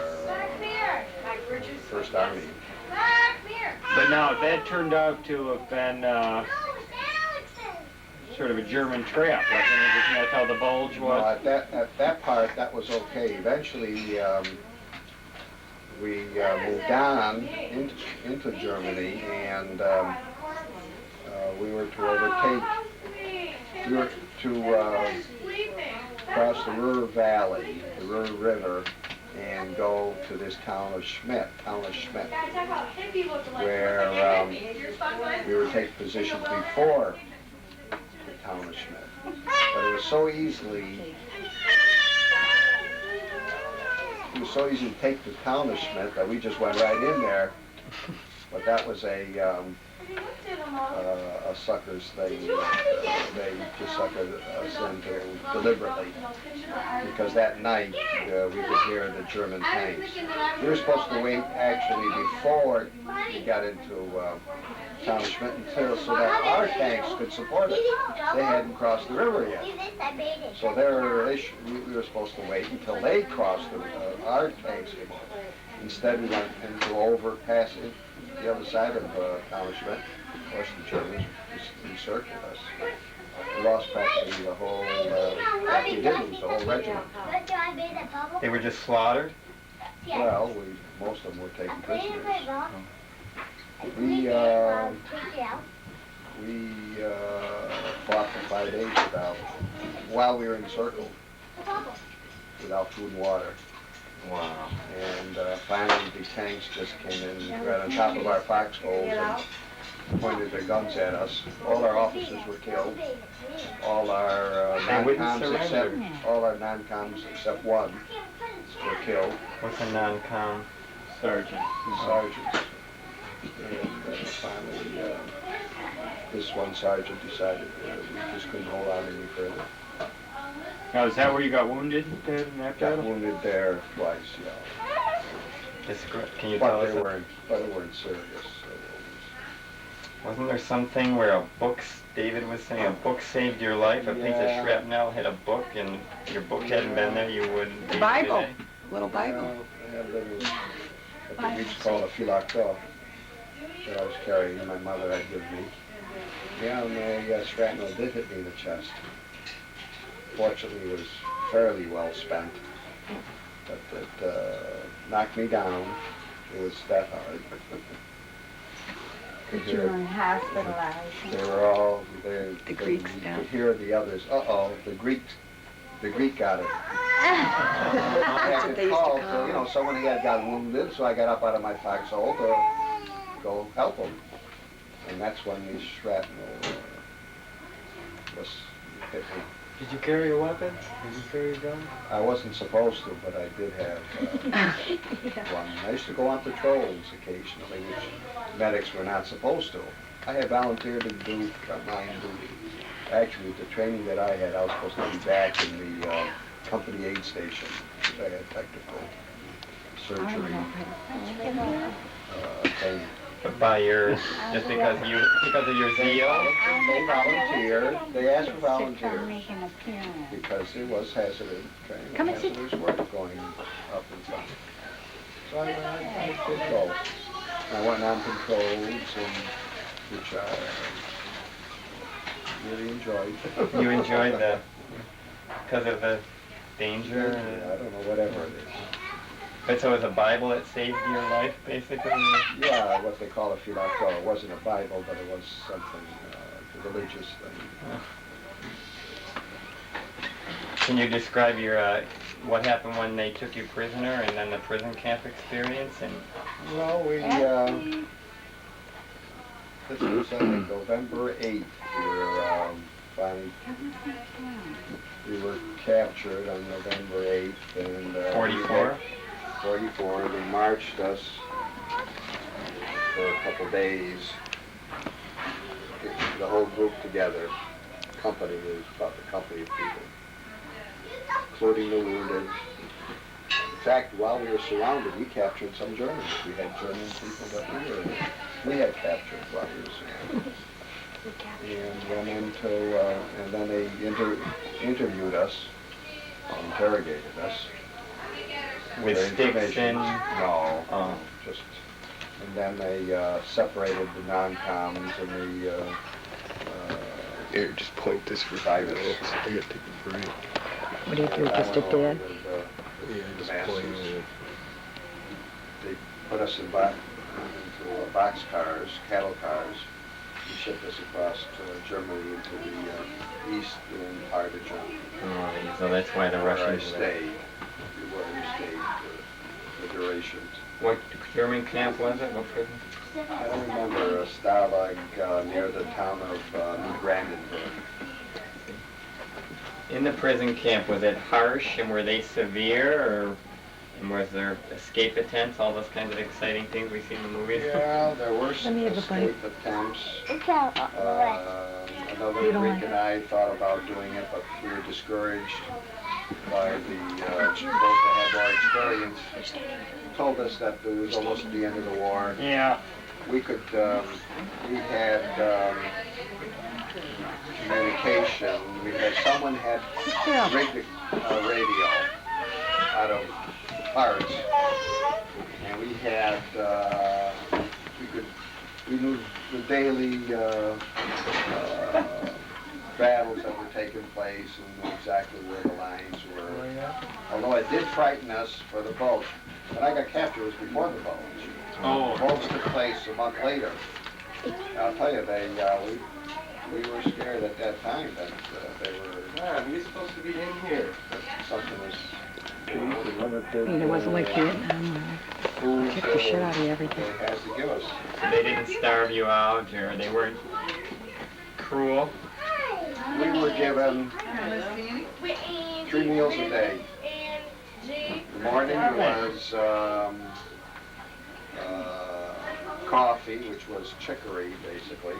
Speaker 6: First Army.
Speaker 10: But now, that turned out to have been sort of a German trap, wasn't it? That's how the bulge
Speaker 6: No,
Speaker 10: was?
Speaker 6: at that part, that was okay. Eventually, we moved on into Germany, and we were to overtake. We were to cross the Ruhr Valley, the Ruhr River, and go to this town of Schmidt, where we were taking positions before the town of Schmidt. But it was so easy to take the town of Schmidt that we just went right in there. But that was a suckers thing. They just suckered us into deliberately, because that night we could hear the German tanks. We were supposed to wait actually before we got into town of Schmidt until so that our tanks could support it. They hadn't crossed the river yet, so we were supposed to wait until they crossed our tanks. Instead, we went into overpassing the other side of town of Schmidt. Of course, the Germans just encircled us. We lost practically the whole, we did lose the whole regiment.
Speaker 2: They were just slaughtered?
Speaker 6: Well, most of them were taken prisoners. We fought for 5 days while we were encircled, without food and water.
Speaker 2: Wow.
Speaker 6: And finally the tanks just came in right on top of our foxholes and pointed their guns at us. All our officers were killed. All our non-coms except one were killed.
Speaker 2: What's a non-com?
Speaker 10: Sergeant.
Speaker 6: Sergeants. And finally, this one sergeant decided we just couldn't hold on any further.
Speaker 10: Now, is that where you got wounded in that
Speaker 6: Got
Speaker 10: battle?
Speaker 6: wounded there twice, yeah.
Speaker 2: Can you tell
Speaker 6: But
Speaker 2: us?
Speaker 6: they weren't serious.
Speaker 2: Wasn't there something where David was saying a book saved your life? A piece of
Speaker 6: Yeah.
Speaker 2: shrapnel hit a book, and if your book hadn't been there, you wouldn't be
Speaker 8: The Bible.
Speaker 2: today.
Speaker 8: Little Bible.
Speaker 6: I had what we used to call a phylacterie that I was carrying, my mother had given me. Yeah, and the shrapnel did hit me in the chest. Fortunately, it was fairly well spent, but it knocked me down. It was that hard.
Speaker 3: But you were hospitalized.
Speaker 6: They were all
Speaker 8: The Greeks,
Speaker 6: You
Speaker 8: yeah.
Speaker 6: could hear the others. The Greek got it. I
Speaker 8: That's what they used to
Speaker 6: called,
Speaker 8: call it.
Speaker 6: someone had got wounded, so I got up out of my foxhole to go help them. And that's when the shrapnel was hit me.
Speaker 10: Did you carry a weapon? Did you carry a gun?
Speaker 6: I wasn't supposed to, but I did have one. I used to go on patrols occasionally, which medics were not supposed to. I had volunteered to do line duty. Actually, the training that I had, I was supposed to be back in the company aid station, because I had technical surgery training.
Speaker 2: But just because of your zeal?
Speaker 6: They volunteered. They asked for volunteers
Speaker 3: Make an appearance.
Speaker 6: because it was hazardous training,
Speaker 3: Come and sit.
Speaker 6: hazardous work going up and down. So I did go. I went on patrols, which I really enjoyed.
Speaker 2: You enjoyed that because of the danger?
Speaker 6: I don't know, whatever it is.
Speaker 2: But so it was a Bible that saved your life, basically?
Speaker 6: Yeah, what they call a phylacterie. It wasn't a Bible, but it was something, a religious thing.
Speaker 2: Can you describe what happened when they took you prisoner and then the prison camp experience? And
Speaker 6: Well, This was on November 8th. We were captured on November 8th, and
Speaker 2: 44?
Speaker 6: 44. They marched us for a couple days. The whole group together. Company is about the company of people, including the wounded. In fact, while we were surrounded, we captured some Germans. We had German people that we had captured while we were surrounded. And went into, and then they interviewed us, interrogated us.
Speaker 2: With
Speaker 6: For
Speaker 2: sticks
Speaker 6: information.
Speaker 2: and...
Speaker 6: No,
Speaker 2: Oh.
Speaker 6: just, and then they separated the non-coms and the,
Speaker 7: Here, just point this for 5 minutes. I gotta take a break.
Speaker 8: What do you do, just a dad?
Speaker 7: Yeah, just
Speaker 6: masses.
Speaker 7: point it.
Speaker 6: They put us into box cars, cattle cars. They shipped us across to Germany into the eastern part of Germany.
Speaker 2: Oh, so that's why the
Speaker 6: Where I
Speaker 2: Russians...
Speaker 6: stayed. Where we stayed for the duration.
Speaker 2: What German camp was it? What prison?
Speaker 6: I don't remember a Stalag near the town of New Brandenburg.
Speaker 2: In the prison camp, was it harsh and were they severe, or and was there escape attempts, all those kinds of exciting things we see in the movies?
Speaker 6: Yeah, there were
Speaker 8: Let
Speaker 6: some
Speaker 8: me have a bite.
Speaker 6: escape attempts.
Speaker 1: It's out of the way.
Speaker 6: Another
Speaker 8: You don't
Speaker 6: Greek
Speaker 8: like
Speaker 6: and I thought about doing it, but we were discouraged by the those that had more experience. Told us that it was almost the end of the war.
Speaker 9: Yeah.
Speaker 6: We could, we had communication. Someone had rigged a radio out of parts, and we had, we knew the daily battles that were taking place and knew exactly where the lines were. Although it did frighten us for the boat. When I got captured, it was before the boats.
Speaker 9: Oh.
Speaker 6: The boats took place a month later. I'll tell you, we were scared at that time that they were.
Speaker 7: We're supposed to be in here.
Speaker 6: Something was.
Speaker 8: It wasn't like Vietnam.
Speaker 6: Food,
Speaker 8: Kick the shit out of everything.
Speaker 6: They had to give us.
Speaker 2: So they didn't starve you out, or they weren't cruel?
Speaker 6: We were given 3 meals a day. The morning was coffee, which was chicory, basically.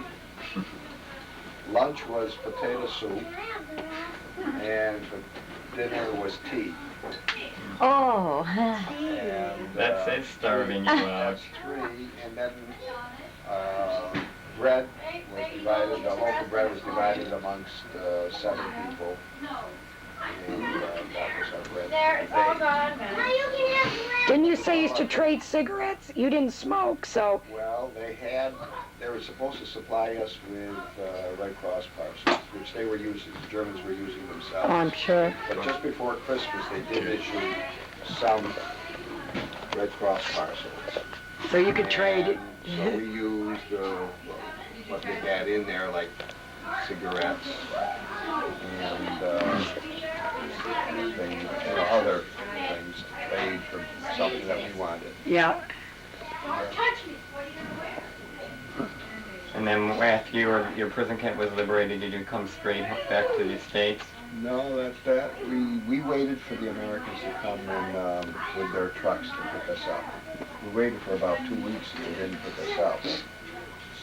Speaker 6: Lunch was potato soup, and for dinner was tea.
Speaker 8: Oh.
Speaker 6: And,
Speaker 2: That's it, starving you out.
Speaker 6: That's 3, and then bread was divided, the local bread was divided amongst 7 people. And that was our bread.
Speaker 4: There, it's all gone.
Speaker 8: Didn't you say you used to trade cigarettes? You didn't smoke, so.
Speaker 6: Well, they were supposed to supply us with Red Cross parcels, which they were using, the Germans were using themselves.
Speaker 8: Oh, I'm sure.
Speaker 6: But just before Christmas, they did issue some Red Cross parcels.
Speaker 8: So you could trade it.
Speaker 6: And so we used what they had in there, like cigarettes and things, other things to trade for something that we wanted.
Speaker 8: Yeah.
Speaker 2: And then after your prison camp was liberated, did you come straight back to the States?
Speaker 6: No, we waited for the Americans to come in with their trucks to pick us up. We waited for about 2 weeks and they didn't pick us up.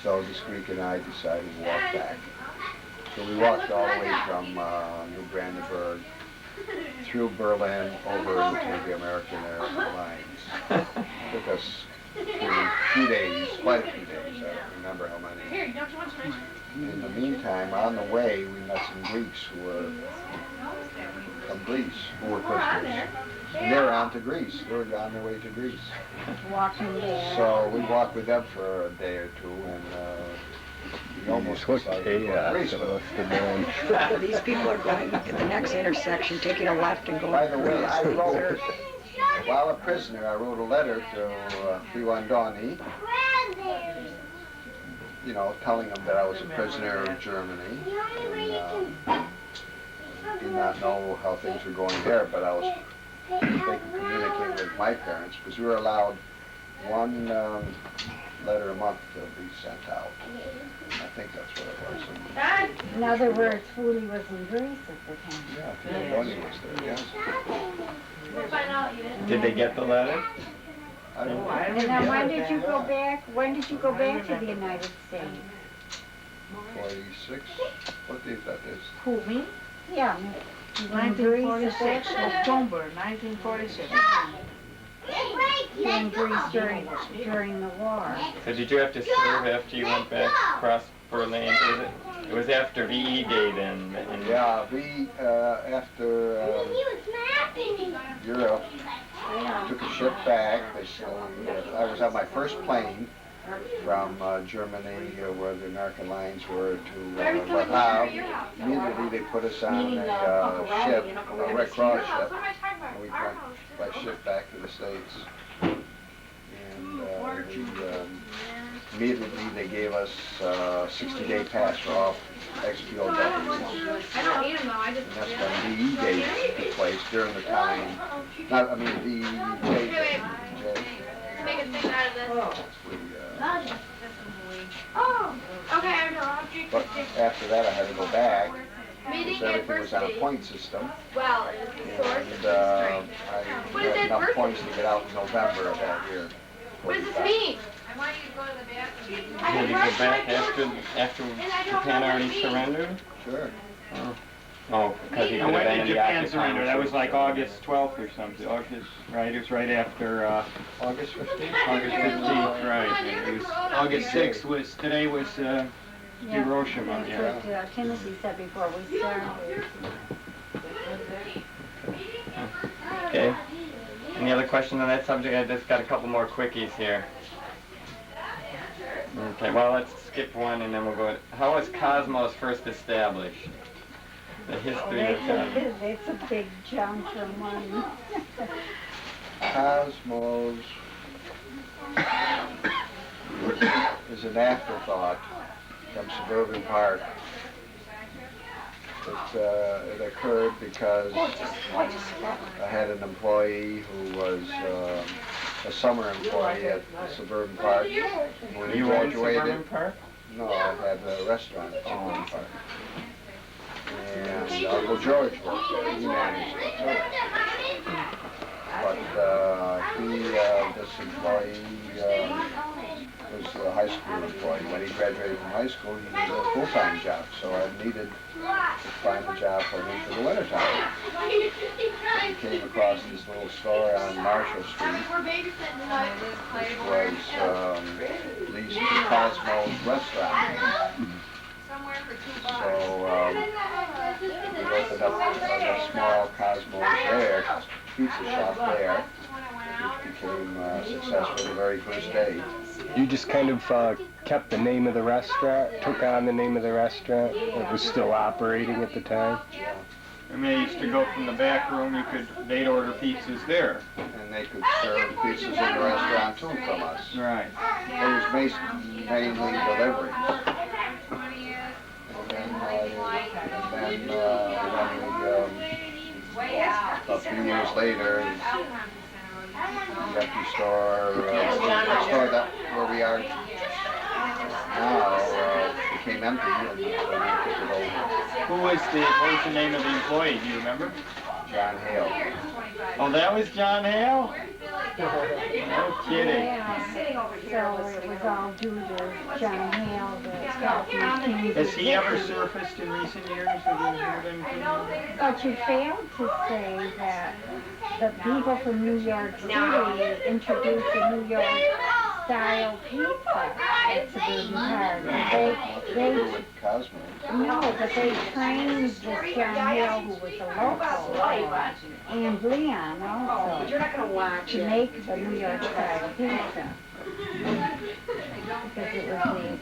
Speaker 6: So this Greek and I decided to walk back. So we walked all the way from New Brandenburg through Berlin over into the American Airlines. Took us a few days, quite a few days. I don't remember how many. In the meantime, on the way, we met some Greeks who were from Greece, who were prisoners. And they were on to Greece. They were on their way to Greece.
Speaker 3: Walking there.
Speaker 6: So we walked with them for a day or two, and we almost decided to go to Greece with them.
Speaker 8: These people are going at the next intersection, taking a left and going.
Speaker 6: By the way, I wrote, while a prisoner, I wrote a letter to Friwandoni, telling him that I was a prisoner of Germany. And, did not know how things were going there, but I was they could communicate with my parents because we were allowed one letter a month to be sent out. I think that's what it was.
Speaker 3: In other words, Foodie was in Greece at the time.
Speaker 6: Yeah, Tony was there, yes.
Speaker 2: Did they get the letter?
Speaker 6: I don't know.
Speaker 3: And then when did you go back? When did you go back to the United States?
Speaker 6: 46? What date that is?
Speaker 3: Who, me? Yeah. In Greece at
Speaker 4: 1946,
Speaker 3: that time.
Speaker 4: October 1946.
Speaker 3: In Greece during the war.
Speaker 2: So did you have to serve after you went back across Berlin? It was after VE Day then.
Speaker 6: Yeah, we, after Europe, took a ship back. I was on my first plane from Germany, where the American lines were, to Le Havre. Immediately they put us on a ship, a Red Cross ship, and we went by ship back to the States. And immediately they gave us a 60-day pass for all ex-POWs.
Speaker 5: I don't need them though, I just.
Speaker 6: And that's when VE Day took place during the time. Not, I mean, VE Day.
Speaker 5: Make a thing out of this.
Speaker 1: Oh.
Speaker 5: Okay, I know.
Speaker 6: But after that, I had to go back.
Speaker 5: Meeting
Speaker 6: So everything was on a
Speaker 5: adversity.
Speaker 6: point system.
Speaker 5: Well, it's the source
Speaker 6: And
Speaker 5: of
Speaker 6: I
Speaker 5: What is
Speaker 6: got enough
Speaker 5: adversity?
Speaker 6: points to get out in November of that year.
Speaker 5: What does this mean?
Speaker 4: I want you to go to the bathroom.
Speaker 2: Did you go back after Japan already surrendered?
Speaker 6: Sure.
Speaker 2: Oh, because you
Speaker 9: And
Speaker 2: could
Speaker 9: when
Speaker 2: have been
Speaker 9: did
Speaker 2: in the
Speaker 9: Japan
Speaker 2: occupying
Speaker 9: surrender? That was
Speaker 2: troops.
Speaker 9: like August 12th or something. August, right? It was right after
Speaker 6: August 15th?
Speaker 9: August 15th, right? It was August 6th was today was Hiroshima.
Speaker 3: That's
Speaker 9: Yeah.
Speaker 3: what Timothy said before we started.
Speaker 2: Okay. Any other questions on that subject? I just got a couple more quickies here. Okay, well, let's skip one and then we'll go. How was Cosmos first established? The history of Cosmos.
Speaker 3: It's a big jump from one.
Speaker 6: Cosmos is an afterthought from Suburban Park. It occurred because I had an employee who was a summer employee at Suburban Park. When he
Speaker 2: You own
Speaker 6: graduated,
Speaker 2: Suburban Park?
Speaker 6: no, I had a restaurant at Suburban Park. And Uncle George worked there. He managed it too. But this employee was a high school employee. When he graduated from high school, he needed a full-time job. So I needed to find a job for him for the wintertime. He came across this little store on Marshall Street, which was leased to Cosmos Restaurant. So we opened up a small Cosmos there, pizza shop there, which became successful the very first day.
Speaker 7: You just kind of kept the name of the restaurant, took on the name of the restaurant. It was still operating at the time.
Speaker 9: I mean, I used to go from the back room. They'd order pizzas there.
Speaker 6: And they could serve pizzas in the restaurant too from us.
Speaker 9: Right.
Speaker 6: It was mainly deliveries. And then a few years later, the empty store, the store that where we are now, became empty, and so we took it over.
Speaker 9: What was the name of the employee? Do you remember?
Speaker 6: John Hale.
Speaker 9: Oh, that was John Hale? No kidding.
Speaker 3: Yeah. So it was all due to John Hale, the Cosmos.
Speaker 9: Has he ever surfaced in recent years? Have you heard anything?
Speaker 3: But you failed to say that the people from New York City introduced the New York style pizza at Suburban Park. They
Speaker 6: With Cosmos.
Speaker 3: no, but they trained this John Hale, who was a local, and Leon also, to make the New York style pizza. Because it was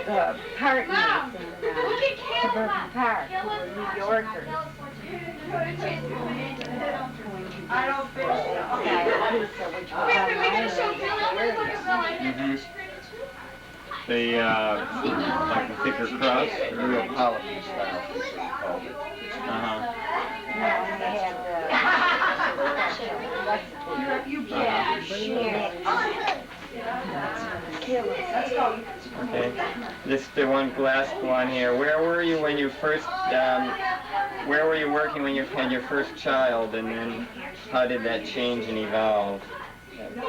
Speaker 3: the partners in Suburban Park who were New Yorkers.
Speaker 4: I don't think so.
Speaker 3: Pizza, which was
Speaker 9: The, like the thicker crust?
Speaker 6: Neapolitan style pizza, we called it.
Speaker 9: Uh-huh.
Speaker 3: no, they had recipe.
Speaker 5: You can.
Speaker 2: Okay. This the one last one here. Where were you when you first? Where were you working when you had your first child, and then how did that change and evolve? You know,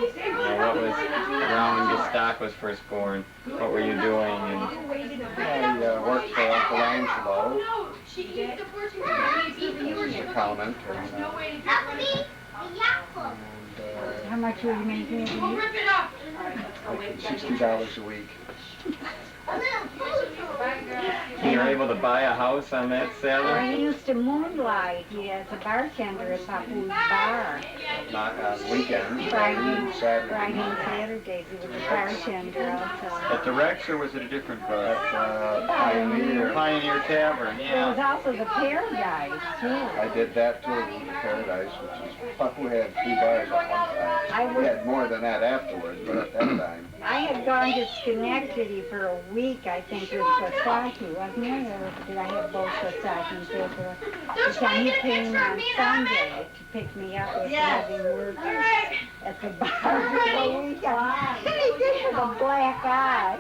Speaker 2: what was around when Gestock was first born? What were you doing? And
Speaker 6: I worked for Uncle Angelo. He was an accountant.
Speaker 3: How much were you making a week?
Speaker 6: $60 a week.
Speaker 2: you were able to buy a house on that
Speaker 3: Well,
Speaker 2: salary?
Speaker 3: he used to moonlight. He as a bartender at Papu's Bar.
Speaker 6: Not on weekends,
Speaker 3: Friday
Speaker 6: Saturday.
Speaker 3: and Saturdays. He was a bartender also.
Speaker 9: At the Rex, or was it a different bar?
Speaker 6: Pioneer.
Speaker 9: Pioneer Tavern,
Speaker 3: There was
Speaker 9: yeah.
Speaker 3: also the Paradise, too.
Speaker 6: I did that too, Paradise, which is, Papu had 3 bars at one time. We had more than that afterwards, but at that time.
Speaker 3: I had gone to Schenectady for a week, I think, with Sasaki, wasn't it? Or did I have both Sasaki's there for the time he came on Sunday to pick me up with having worked at the bar for a week. And he did with a black eye.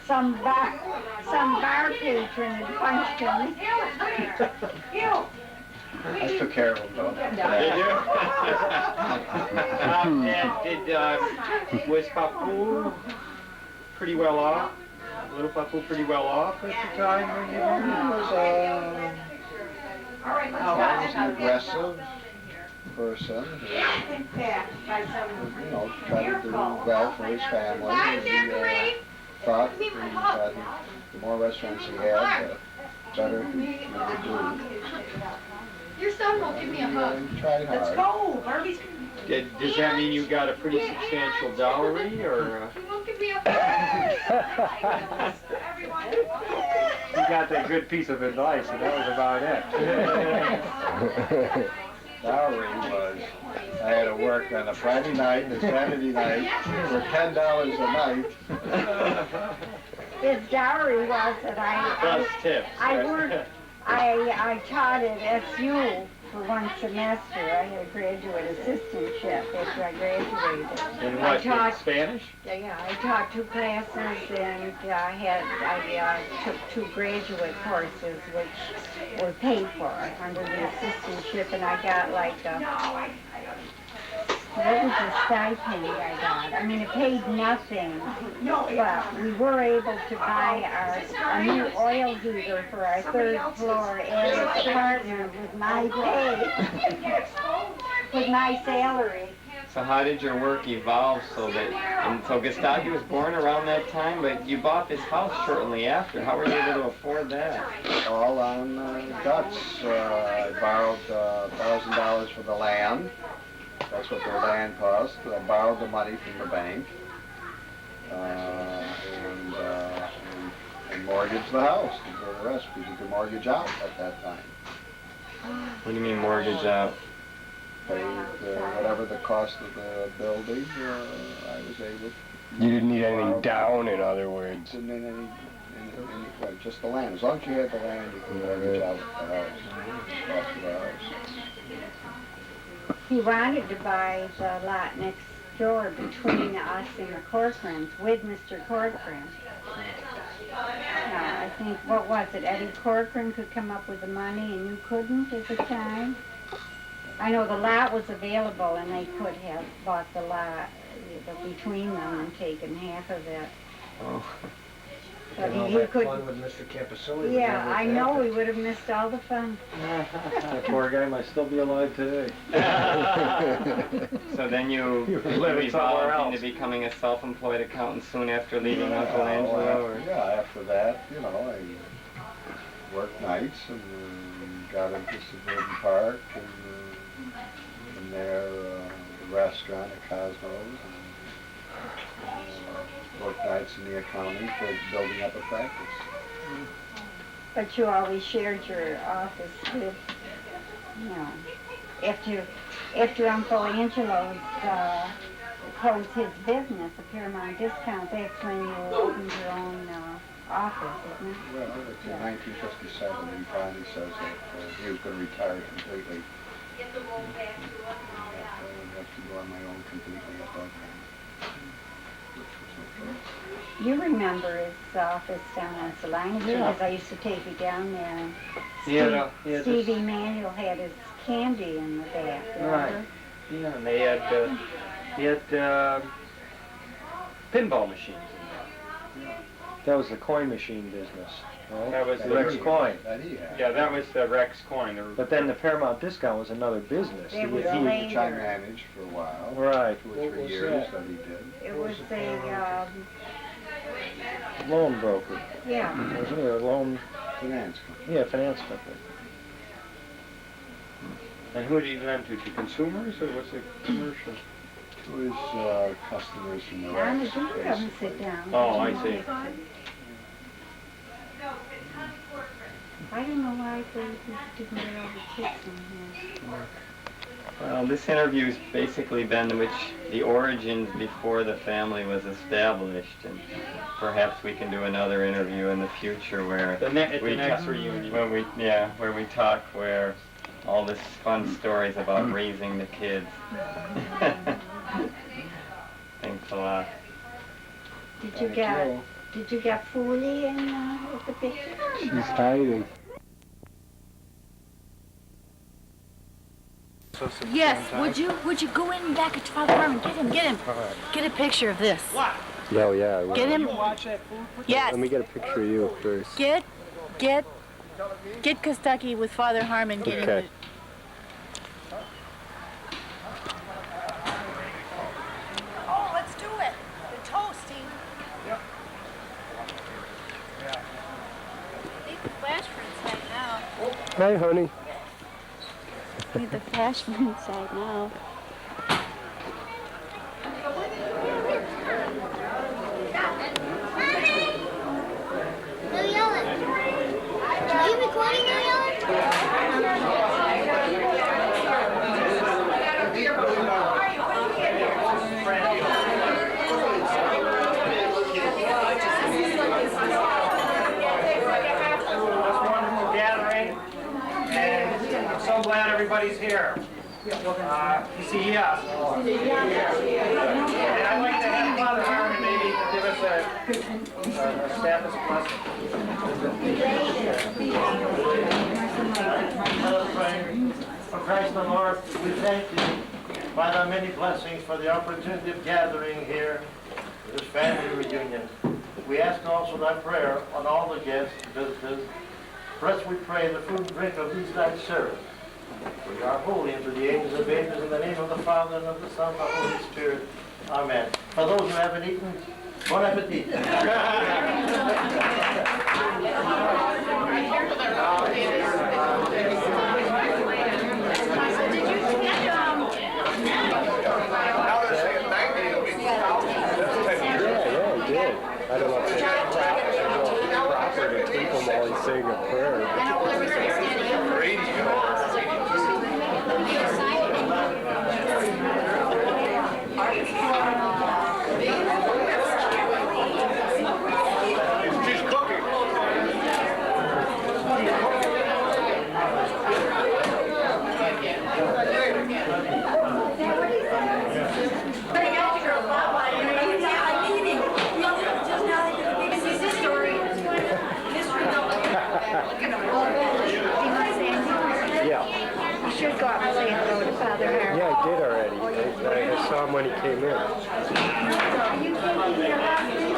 Speaker 3: Some bar patron had punched him.
Speaker 6: I took care of him though.
Speaker 9: Was Papu pretty well off? Little Papu pretty well off at the time when you were?
Speaker 6: He was an aggressive person who, tried to do well for his family. He thought that the more restaurants he had, the better he would do.
Speaker 5: Your son won't give me a hug.
Speaker 6: He tried hard.
Speaker 5: go. Barbie's.
Speaker 9: Does that mean you got a pretty substantial dowry, or?
Speaker 5: He won't give me a hug.
Speaker 10: You got that good piece of advice, and that was about it.
Speaker 6: Dowry was, I had to work on a Friday night and a Saturday night for $10 a night.
Speaker 3: His dowry was that
Speaker 9: Plus tips.
Speaker 3: I worked, I taught at SU for one semester. I had a graduate assistantship after I graduated.
Speaker 9: And
Speaker 3: I
Speaker 9: what,
Speaker 3: taught,
Speaker 9: Spanish?
Speaker 3: yeah, I taught 2 classes and I took 2 graduate courses which were paid for under the assistantship, and I got like what was the stipend I got? I mean, it paid nothing, but we were able to buy a new oil heater for our 3rd floor attic apartment with my pay, with my salary.
Speaker 2: So how did your work evolve so that, and so Gustave was born around that time, but you bought this house shortly after. How were you able to afford that?
Speaker 6: All on guts. I borrowed $1,000 for the land. That's what the land cost. I borrowed the money from the bank and mortgaged the house. And for the rest, we did the mortgage out at that time.
Speaker 2: What do you mean mortgage out?
Speaker 6: Paid whatever the cost of the building. I was able.
Speaker 7: You didn't need anything down, in other words.
Speaker 6: Didn't need any well, just the land. As long as you had the land, you could mortgage out the house. Cost of the house.
Speaker 3: He wanted to buy the lot next door between us and the Corcorans, with Mr. Corcoran. I think, what was it, Eddie Corcoran could come up with the money and you couldn't at the time? I know the lot was available and they could have bought the lot between them and taken half of it.
Speaker 2: Oh.
Speaker 3: But
Speaker 10: all
Speaker 3: he
Speaker 10: that
Speaker 3: could,
Speaker 10: fun with Mr. Campasoli.
Speaker 3: yeah, I know, we would have missed all the fun.
Speaker 10: That poor guy might still be alive today.
Speaker 2: So then you
Speaker 10: living somewhere
Speaker 2: evolved into
Speaker 10: else.
Speaker 2: becoming a self-employed accountant soon after leaving Uncle Angelo? Or?
Speaker 6: Yeah, after that, I worked nights and got into Suburban Park and from there the restaurant at Cosmos and worked nights in the accounting for building up a practice.
Speaker 3: But you always shared your office with, after Uncle Angelo's closed his business, the Paramount Discount, that's when you opened your own office, isn't it?
Speaker 6: Well, it's in 1957 he finally says that he was going to retire completely. have to go on my own completely at that time. Which was no choice.
Speaker 3: You remember his office down on Salina Street,
Speaker 10: Yeah.
Speaker 3: because I used to take you down there.
Speaker 10: He had a- he had
Speaker 3: Steve
Speaker 10: this-
Speaker 3: Emanuel had his candy in the back,
Speaker 10: Right.
Speaker 3: remember?
Speaker 10: Yeah, and he had pinball machines in there.
Speaker 7: That was the coin machine business, right?
Speaker 10: That was
Speaker 7: The
Speaker 10: the
Speaker 7: Rex
Speaker 6: he-
Speaker 7: Coin.
Speaker 6: That he had.
Speaker 10: Yeah, that was the Rex Coin.
Speaker 7: But then the Paramount Discount was another business.
Speaker 3: It was
Speaker 6: Which I
Speaker 3: later.
Speaker 6: managed for a while.
Speaker 7: Right.
Speaker 6: 2 or
Speaker 7: What
Speaker 6: 3
Speaker 7: was
Speaker 6: years
Speaker 7: that?
Speaker 6: that he did.
Speaker 3: It was a,
Speaker 7: Loan broker,
Speaker 3: yeah.
Speaker 7: wasn't it? A loan,
Speaker 6: Finance company.
Speaker 7: yeah, finance company.
Speaker 10: And who did he lend to consumers, or was it commercial?
Speaker 6: To his customers from the
Speaker 3: Donna,
Speaker 6: Rex.
Speaker 3: do you ever sit down?
Speaker 10: Oh, I see.
Speaker 3: I don't know why they didn't get all the kids in here.
Speaker 2: Well, this interview's basically been which the origins before the family was established, and perhaps we can do another interview in the future where
Speaker 10: At the next
Speaker 2: ta-
Speaker 10: reunion.
Speaker 2: where we talk where all this fun stories about raising the kids. Thanks a lot.
Speaker 3: Did you get Foley in at the picture?
Speaker 7: She's hiding.
Speaker 5: Yes, would you go in back at Father Harmon, get him. Get a picture of this.
Speaker 7: Yeah, yeah. Well,
Speaker 5: Get him. Yes,
Speaker 7: let me get a picture of you first.
Speaker 5: get Kentucky with Father Harmon getting
Speaker 7: Okay.
Speaker 5: it. Oh, let's do it. The toasting. Yep. Need the flash for inside now.
Speaker 7: Hi, honey.
Speaker 1: Need the flash from inside now.
Speaker 11: No yelling. Are you recording no yelling?
Speaker 12: Wonderful gathering, and I'm so glad everybody's here. You see, yes. And I'd like to have Father Harmon maybe give us a status blessing. Let us pray. For Christ the Lord, we thank you by the many blessings for the opportunity of gathering here for this family reunion. We ask also thy prayer on all the guests, visitors. For us we pray the food and drink of these thy servants. We are holy unto the ages of ages, in the name of the Father, and of the Son, and of the Holy Spirit. Amen. For those who haven't eaten, bon appetit.
Speaker 7: Yeah, he did. I don't know if it's proper to tape him while he's saying a prayer. Yeah.
Speaker 3: You should go up and say hello to Father Harmon.
Speaker 7: Yeah, I did already. I saw him when he came in.
Speaker 3: You came in here last week.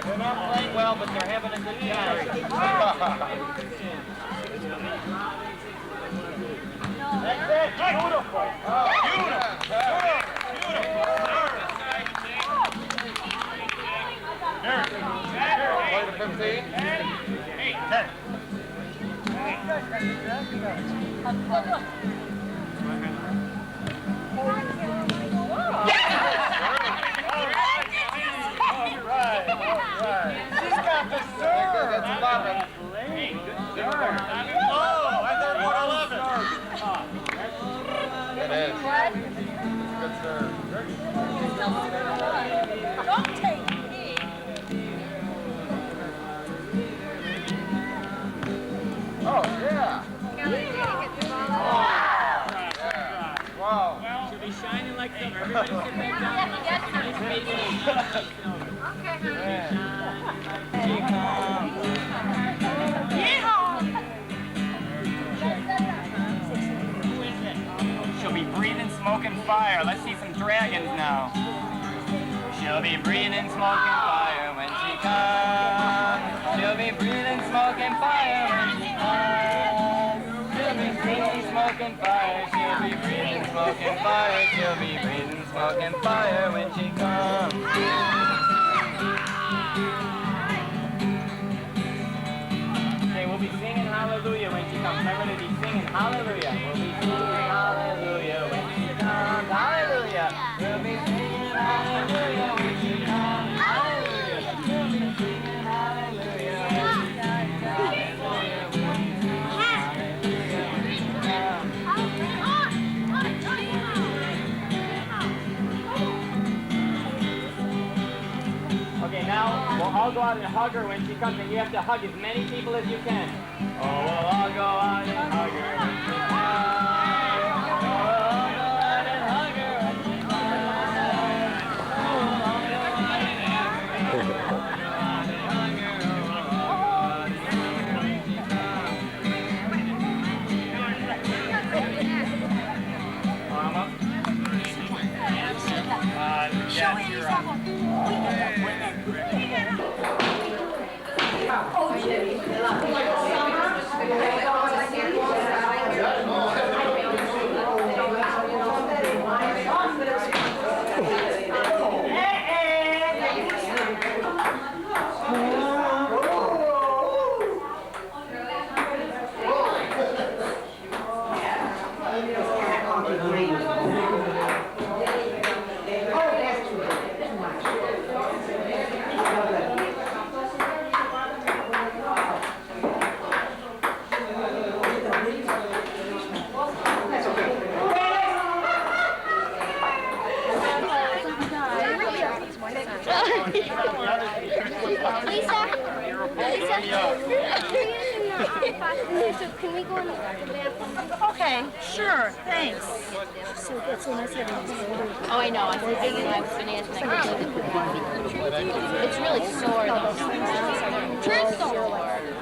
Speaker 9: They're not playing well, but they're having a good time. That's it. Beautiful.
Speaker 13: Play to 15.
Speaker 9: 10.
Speaker 13: She's got the serve. That's 11.
Speaker 12: Oh, I thought it was 11.
Speaker 13: It is. Good serve.
Speaker 5: Don't take me.
Speaker 13: Oh, yeah. Wow.
Speaker 10: She'll be shining like silver. Everybody sit back down.
Speaker 2: She'll be breathing smoke and fire. Let's see some dragons now. She'll be breathing smoke and fire when she comes. She'll be breathing smoke and fire when she comes. She'll be breathing smoke and fire. She'll be breathing smoke and fire. She'll be breathing smoke and fire when she comes. We'll be singing hallelujah when she comes. Remember to be singing hallelujah. We'll be singing hallelujah when she comes. Hallelujah. We'll be singing hallelujah when she comes. Hallelujah. We'll be singing hallelujah when she comes. Hallelujah. We'll be singing hallelujah when she comes. Okay, now we'll all go out and hug her when she comes, and you have to hug as many people as you can. Oh, we'll all go out and hug her when she comes. Oh, we'll all go out and hug her when she comes. Oh, we'll all go out and hug her. Oh, we'll all go out and hug her. Oh, we'll all go out and hug her when she comes. Yes, you're right.
Speaker 11: So can we go in the bathroom?
Speaker 5: Okay, sure, thanks.
Speaker 11: So that's when I said
Speaker 4: Oh, I know. I've been asking. It's really sore, though. True.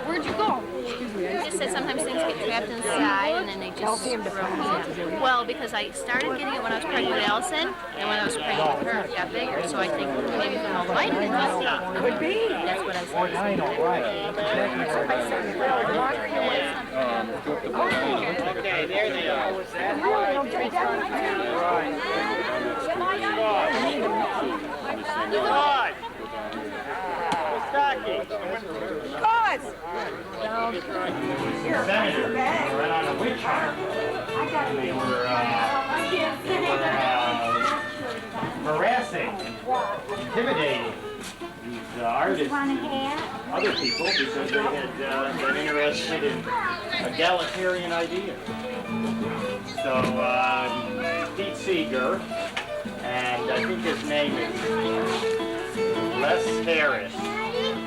Speaker 4: Where'd you go? He just said sometimes things get trapped inside and then they just grow. Well, because I started getting it when I was pregnant with Allison, and when I was pregnant with her, it got bigger. So I think maybe from all the vitamins.
Speaker 8: Could be.
Speaker 4: That's what I said.
Speaker 9: Okay, there they are. Right. Senators went on a witch hunt. They were harassing, intimidating these artists and other people because they had been interested in egalitarian ideas. So Pete Seeger, and I think his name is Les Harris,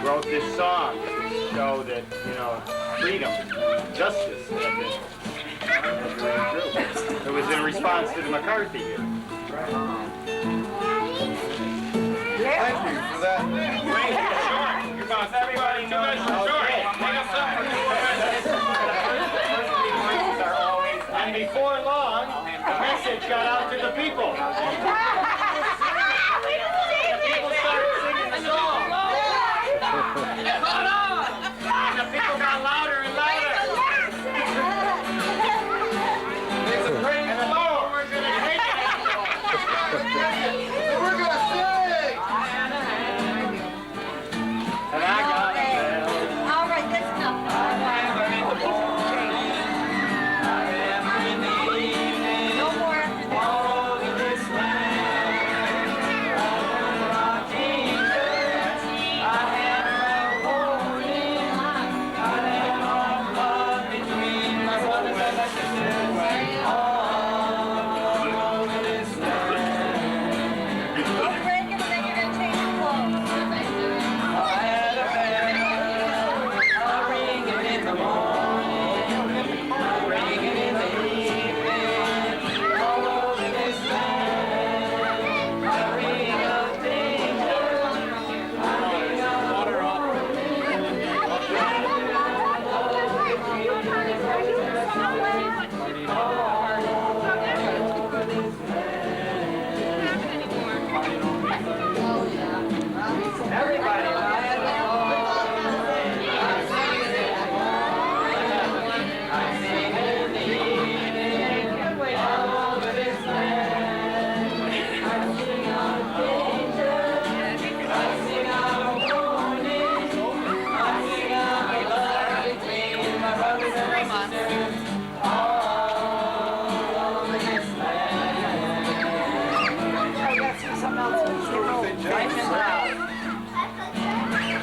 Speaker 9: wrote this song to show that, you know, freedom, justice had been true. It was in response to the McCarthy year.
Speaker 13: Thank you for that.
Speaker 9: Wait, short. Everybody knows. Short.
Speaker 12: before long, the message got out to the people. The people started singing the song. And it caught on. And the people got louder and louder. And the people were going to take it.
Speaker 13: We're gonna sing!
Speaker 12: And I got it.
Speaker 3: All right, that's enough. No more after this.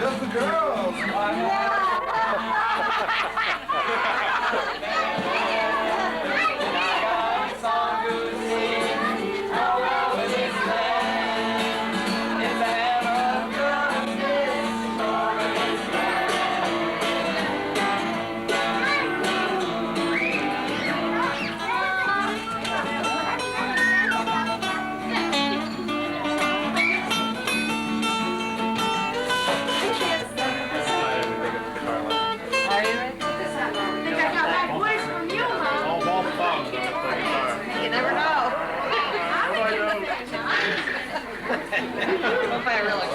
Speaker 13: Just the girls.
Speaker 4: You never know. What if I really